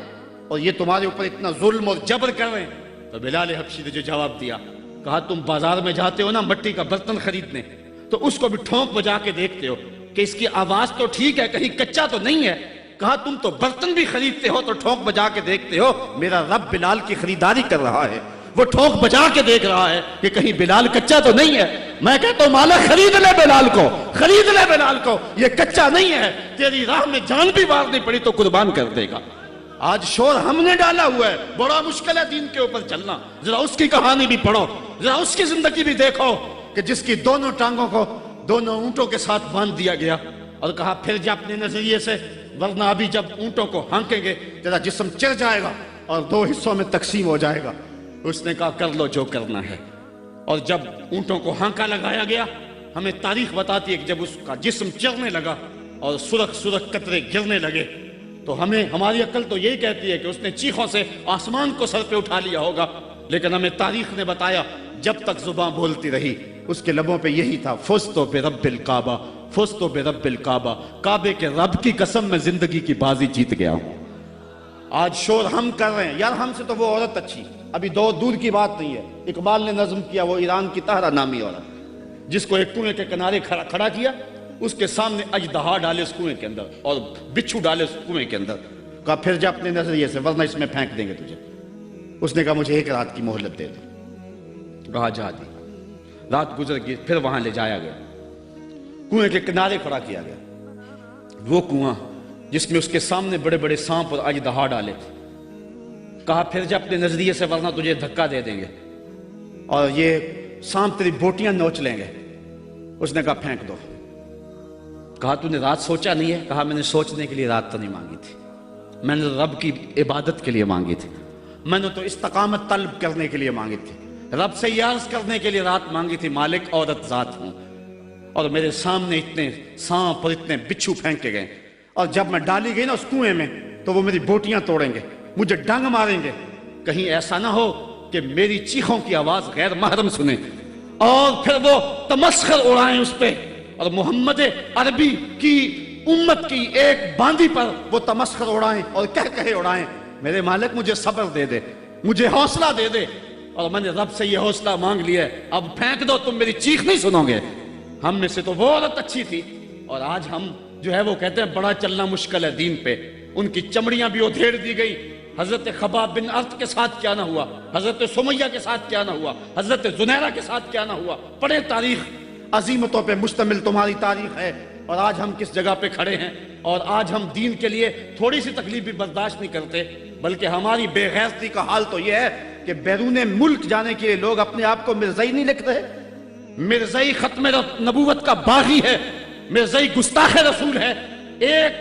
اور یہ تمہارے اوپر اتنا ظلم اور جبر کر رہے ہیں؟ تو بلال حبشی نے جو جواب دیا، کہا تم بازار میں جاتے ہو نا مٹی کا برتن خریدنے، تو اس کو بھی ٹھونک بجا کے دیکھتے ہو کہ اس کی آواز تو ٹھیک ہے کہیں کچا تو نہیں ہے۔ کہا تم تو برتن بھی خریدتے ہو تو ٹھونک بجا کے دیکھتے ہو، میرا رب بلال کی خریداری کر رہا ہے، وہ ٹھونک بجا کے دیکھ رہا ہے کہ کہیں بلال کچا تو نہیں ہے۔ میں کہتا ہوں مالا خرید لے بلال کو، خرید لے بلال کو، یہ کچا نہیں ہے، تیری راہ میں جان بھی مارنی پڑی تو قربان کر دے گا۔ آج شور ہم نے ڈالا ہوا ہے، بڑا مشکل ہے دین کے اوپر چلنا۔ ذرا اس کی کہانی بھی پڑھو، ذرا اس کی زندگی بھی دیکھو کہ جس کی دونوں ٹانگوں کو دونوں اونٹوں کے ساتھ باندھ دیا گیا، اور کہا پھر جا اپنے نظریے سے، ورنہ ابھی جب اونٹوں کو ہانکیں گے تیرا جسم چر جائے گا اور دو حصوں میں تقسیم ہو جائے گا۔ اس نے کہا کر لو جو کرنا ہے، اور جب اونٹوں کو ہانکا لگایا گیا، ہمیں تاریخ بتاتی ہے کہ جب اس کا جسم چرنے لگا اور سرخ سرخ قطرے گرنے لگے، تو ہماری عقل تو یہی کہتی ہے کہ اس نے چیخوں سے آسمان کو سر پہ اٹھا لیا ہوگا، لیکن ہمیں تاریخ نے بتایا جب تک زباں بولتی رہی اس کے لبوں پہ یہی تھا، فزت برب الکعبہ، فزت برب الکعبہ، کعبے کے رب کی قسم میں زندگی کی بازی جیت گیا ہوں۔ آج شور ہم کر رہے ہیں، یار ہم سے تو وہ عورت اچھی، ابھی دور کی بات نہیں ہے، اقبال نے نظم کیا وہ ایران کی طاہرہ نامی عورت، جس کو ایک کنویں کے کنارے کھڑا کیا، اس کے سامنے اژدہا ڈالے اس کنویں کے اندر اور بچھو ڈالے اس کنویں کے اندر، کہا پھر جا اپنے نظریے سے ورنہ اس میں پھینک دیں گے تجھے۔ اس نے کہا مجھے ایک رات کی مہلت دے دو، کہا جا دی۔ رات گزر گئی، پھر وہاں لے جایا گیا، کنویں کے کنارے کھڑا کیا گیا، وہ کنواں جس میں اس کے سامنے بڑے بڑے سانپ اور اژدہا ڈالے تھے، کہا پھر جا اپنے نظریے سے ورنہ تجھے دھکا دے دیں گے اور یہ سانپ تیری بوٹیاں نوچ لیں گے۔ اس نے کہا پھینک دو۔ کہا تو نے رات سوچا نہیں ہے؟ کہا میں نے سوچنے کے لیے رات تو نہیں مانگی تھی، میں نے رب کی عبادت کے لیے مانگی تھی، میں نے تو استقامت طلب کرنے کے لیے مانگی تھی، رب سے یہ عرض کرنے کے لیے رات مانگی تھی مالک عورت ذات ہوں، اور میرے سامنے اتنے سانپ اور اتنے بچھو پھینکے گئے، اور جب میں ڈالی گئی نا اس کنویں میں تو وہ میری بوٹیاں توڑیں گے، مجھے ڈنگ ماریں گے، کہیں ایسا نہ ہو کہ میری چیخوں کی آواز غیر محرم سنیں اور پھر وہ تمسخر اڑائیں اس پہ، اور محمد عربی کی امت کی ایک باندی پر وہ تمسخر اڑائیں اور کہے اڑائیں۔ میرے مالک مجھے صبر دے دے، مجھے حوصلہ دے دے، اور میں نے رب سے یہ حوصلہ مانگ لیا ہے، اب پھینک دو، تم میری چیخ نہیں سنو گے۔ ہم میں سے تو وہ عورت اچھی تھی، اور آج ہم جو ہے وہ کہتے ہیں بڑا چلنا مشکل ہے دین پہ، ان کی چمڑیاں بھی ادھیڑ دی گئی۔ حضرت خباب بن ارت کے ساتھ کیا نہ ہوا، حضرت سمیہ کے ساتھ کیا نہ ہوا، حضرت زنیرہ کے ساتھ کیا نہ ہوا۔ پڑھیں تاریخ، عظیمتوں پہ مشتمل تمہاری تاریخ ہے، اور آج ہم کس جگہ پہ کھڑے ہیں، اور آج ہم دین کے لیے تھوڑی سی تکلیف بھی برداشت نہیں کرتے، بلکہ ہماری بے غیرتی کا حال تو یہ ہے کہ بیرون ملک جانے کے لیے لوگ اپنے آپ کو مرزائی نہیں لکھ رہے۔ مرزائی ختم نبوت کا باغی ہے، مرزائی گستاخ رسول ہے، ایک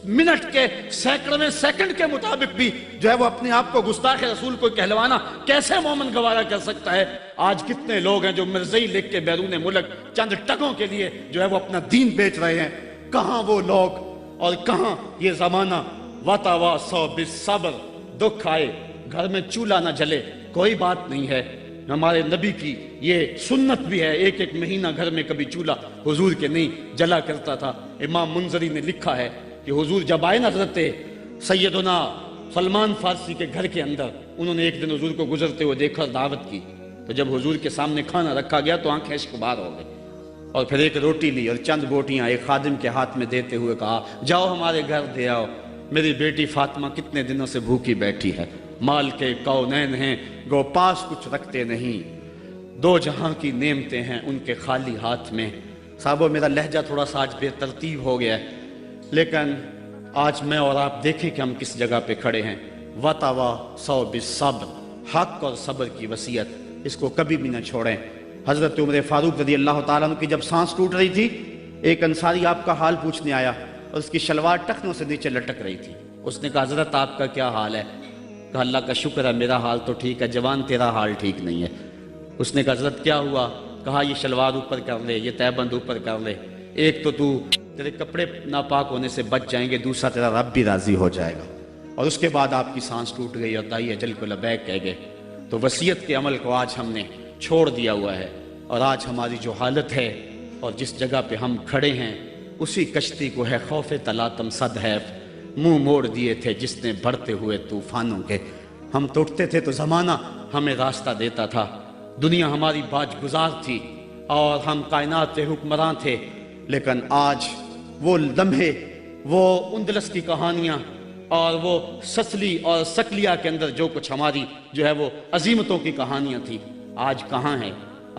منٹ کے سینکڑویں سیکنڈ کے مطابق بھی جو ہے وہ اپنے آپ کو گستاخ رسول کو کہلوانا کیسے مومن گوارا کر سکتا ہے؟ آج کتنے لوگ ہیں جو مرزائی لکھ کے بیرون ملک چند ٹکوں کے لیے جو ہے وہ اپنا دین بیچ رہے ہیں۔ کہاں وہ لوگ اور کہاں یہ زمانہ؟ وَتَوَاصَوْا بِالصَّبْرِ، دکھ آئے گھر میں چولہا نہ جلے کوئی بات نہیں ہے، ہمارے نبی کی یہ سنت بھی ہے، ایک ایک مہینہ گھر میں کبھی چولہا حضور کے نہیں جلا کرتا تھا۔ امام منذری نے لکھا ہے کہ حضور جب آئے نا حضرت سیدنا سلمان فارسی کے گھر کے اندر، انہوں نے ایک دن حضور کو گزرتے ہوئے دیکھا اور دعوت کی، تو جب حضور کے سامنے کھانا رکھا گیا تو آنکھیں اشک بار ہو گئی، اور پھر ایک روٹی لی اور چند بوٹیاں ایک خادم کے ہاتھ میں دیتے ہوئے کہا جاؤ ہمارے گھر دے آؤ، میری بیٹی فاطمہ کتنے دنوں سے بھوکی بیٹھی ہے، مال کے کونین ہیں گو پاس کچھ رکھتے نہیں، دو جہاں کی نعمتیں ہیں ان کے خالی ہاتھ میں۔ صاحبو میرا لہجہ تھوڑا سا آج بے ترتیب ہو گیا ہے، لیکن آج میں اور آپ دیکھیں کہ ہم کس جگہ پہ کھڑے ہیں۔ وَتَوَاصَوْا بِالصَّبْرِ، حق اور صبر کی وصیت، اس کو کبھی بھی نہ چھوڑیں۔ حضرت عمر فاروق رضی اللہ تعالیٰ عنہ کی جب سانس ٹوٹ رہی تھی، ایک انصاری آپ کا حال پوچھنے آیا اور اس کی شلوار ٹخنوں سے نیچے لٹک رہی تھی۔ اس نے کہا حضرت آپ کا کیا حال ہے؟ کہا اللہ کا شکر ہے میرا حال تو ٹھیک ہے، جوان تیرا حال ٹھیک نہیں ہے۔ اس نے کہا حضرت کیا ہوا؟ کہا یہ شلوار اوپر کر لے، یہ تہبند اوپر کر لے، ایک تو تیرے کپڑے ناپاک ہونے سے بچ جائیں گے، دوسرا تیرا رب بھی راضی ہو جائے گا۔ اور اس کے بعد آپ کی سانس ٹوٹ گئی اور دائی اجل کو لبیک کہہ گئے۔ تو وصیت کے عمل کو آج ہم نے چھوڑ دیا ہوا ہے، اور آج ہماری جو حالت ہے اور جس جگہ پہ ہم کھڑے ہیں، اسی کشتی کو ہے خوف تلاطم صد حیف، منہ موڑ دیے تھے جس نے بڑھتے ہوئے طوفانوں کے۔ ہم توڑتے تھے تو زمانہ ہمیں راستہ دیتا تھا، دنیا ہماری باج گزار تھی اور ہم کائنات کے حکمراں تھے، لیکن آج وہ لمحے، وہ اندلس کی کہانیاں اور وہ سسلی اور سکلیا کے اندر جو کچھ ہماری جو ہے وہ عظیمتوں کی کہانیاں تھی، آج کہاں ہیں؟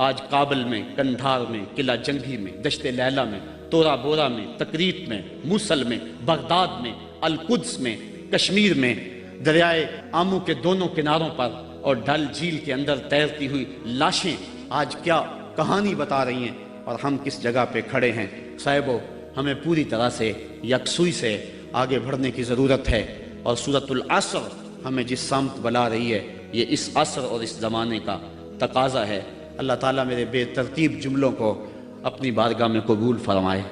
آج کابل میں، کندھار میں، قلعہ جنگی میں، دشت لیلہ میں، تورا بورا میں، تکریت میں، موصل میں، بغداد میں، القدس میں، کشمیر میں، دریائے آمو کے دونوں کناروں پر اور ڈل جھیل کے اندر تیرتی ہوئی لاشیں آج کیا کہانی بتا رہی ہیں، اور ہم کس جگہ پہ کھڑے ہیں۔ صاحبو ہمیں پوری طرح سے یکسوئی سے آگے بڑھنے کی ضرورت ہے، اور سورۃ العصر ہمیں جس سمت بلا رہی ہے یہ اس عصر اور اس زمانے کا تقاضا ہے۔ اللہ تعالیٰ میرے بے ترتیب جملوں کو اپنی بارگاہ میں قبول فرمائے،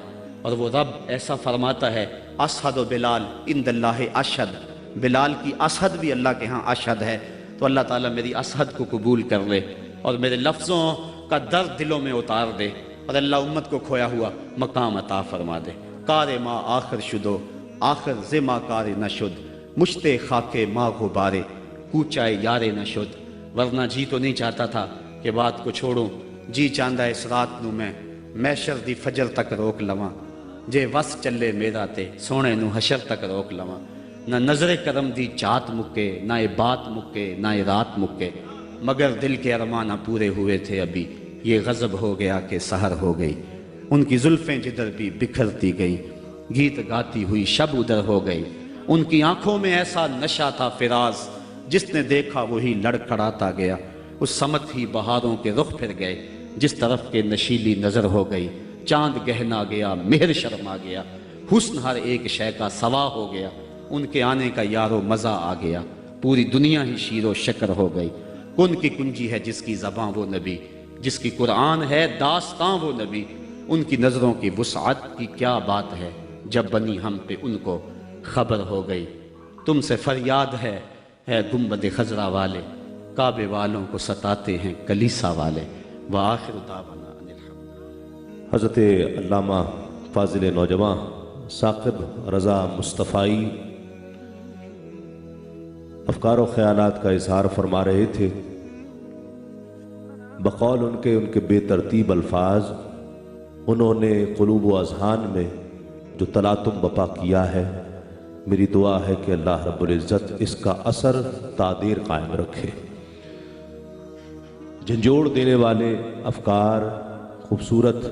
اور وہ رب ایسا فرماتا ہے اشہد بلال عند اللہ اشہد، بلال کی اشہد بھی اللہ کے ہاں اشہد ہے، تو اللہ تعالیٰ میری اشہد کو قبول کر لے اور میرے لفظوں کا درد دلوں میں اتار دے، اور اللہ امت کو کھویا ہوا مقام عطا فرما دے۔ کار ما آخر شدو آخر زما کار نشد، مشتے خاکے ما غبارے کوچائے یارے نشد۔ ورنہ جی تو نہیں چاہتا تھا کہ بات کو چھوڑوں، جی چاندہ اس رات نو میں محشر دی فجر تک روک لواں، جے وس چلے میرا تے سونے نو حشر تک روک لواں۔ نہ نظر کرم دی چات مکے، نہ اے بات مکے، نہ اے رات مکے، مگر دل کے ارمانہ پورے ہوئے تھے ابھی، یہ غضب ہو گیا کہ سحر ہو گئی۔ ان کی زلفیں جدھر بھی بکھرتی گئیں، گیت گاتی ہوئی شب ادھر ہو گئی۔ ان کی آنکھوں میں ایسا نشہ تھا فراز، جس نے دیکھا وہی لڑکھڑاتا گیا۔ اس سمت ہی بہاروں کے رخ پھر گئے، جس طرف کے نشیلی نظر ہو گئی۔ چاند گہنا گیا، مہر شرما گیا، حسن ہر ایک شے کا سوا ہو گیا۔ ان کے آنے کا یارو مزہ آ گیا، پوری دنیا ہی شیر و شکر ہو گئی۔ کن کی کنجی ہے جس کی زباں وہ نبی، جس کی قرآن ہے داستاں وہ نبی۔ ان کی نظروں کی وسعت کی کیا بات ہے، جب بنی ہم پہ ان کو خبر ہو گئی۔ تم سے فریاد ہے گنبد خضرا والے، کعبے والوں کو ستاتے ہیں کلیسا والے۔ وآخر دعوانا ان الحمد۔ حضرت علامہ فاضل نوجوان ثاقب رضا مصطفی افکار و خیالات کا اظہار فرما رہے تھے۔ بقول ان کے بے ترتیب الفاظ انہوں نے قلوب و اذہان میں جو تلاطم بپا کیا ہے، میری دعا ہے کہ اللہ رب العزت اس کا اثر تا دیر قائم رکھے۔ جھنجھوڑ دینے والے افکار خوبصورت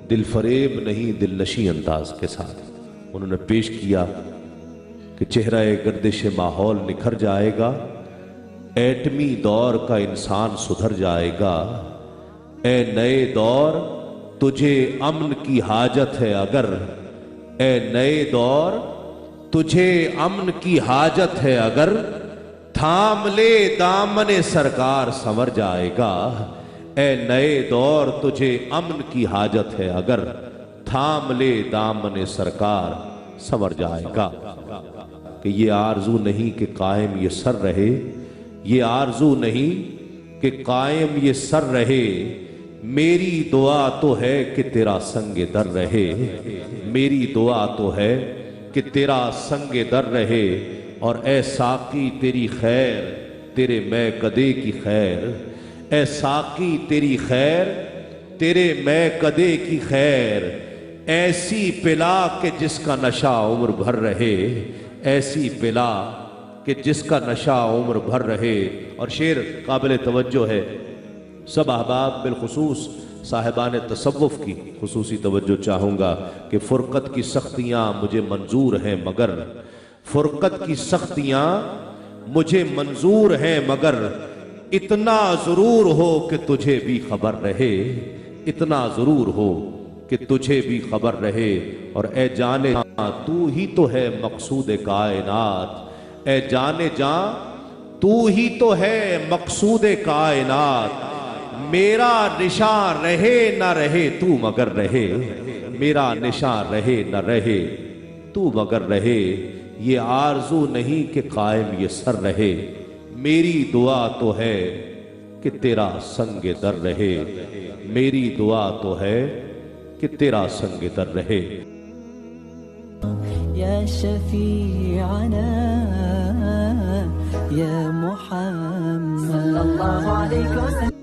دل فریب نہیں دل نشیں انداز کے ساتھ انہوں نے پیش کیا کہ چہرہ گردش ماحول نکھر جائے گا، ایٹمی دور کا انسان سدھر جائے گا، اے نئے دور تجھے امن کی حاجت ہے اگر، اے نئے دور تجھے امن کی حاجت ہے اگر، تھام لے دامن سرکار سنور جائے گا، اے نئے دور تجھے امن کی حاجت ہے اگر، تھام لے دامن سرکار سنور جائے گا۔ کہ یہ آرزو نہیں کہ قائم یہ سر رہے، یہ آرزو نہیں کہ قائم یہ سر رہے، میری دعا تو ہے کہ تیرا سنگ در رہے، میری دعا تو ہے کہ تیرا سنگ در رہے، اور اے ساقی تیری خیر تیرے میں کدے کی خیر، اے ساقی تیری خیر تیرے میں کدے کی خیر، ایسی پلا کہ جس کا نشہ عمر بھر رہے، ایسی پلا کہ جس کا نشہ عمر بھر رہے۔ اور شعر قابل توجہ ہے، سب احباب بالخصوص صاحبان تصوف کی خصوصی توجہ چاہوں گا کہ فرقت کی سختیاں مجھے منظور ہیں مگر، فرقت کی سختیاں مجھے منظور ہیں مگر، اتنا ضرور ہو کہ تجھے بھی خبر رہے، اتنا ضرور ہو کہ تجھے بھی خبر رہے۔ اور اے جانے جاں تو ہی تو ہے مقصود کائنات، اے جانے جاں تو ہی تو ہے مقصود کائنات، میرا نشان رہے نہ رہے تو مگر رہے، میرا نشان رہے نہ رہے تو مگر رہے، یہ آرزو نہیں کہ قائم یہ سر رہے، میری دعا تو ہے کہ تیرا سنگ در رہے، میری دعا تو ہے کہ تیرا سنگ در رہے۔ يا شفيعنا يا محمد صلى الله عليه وسلم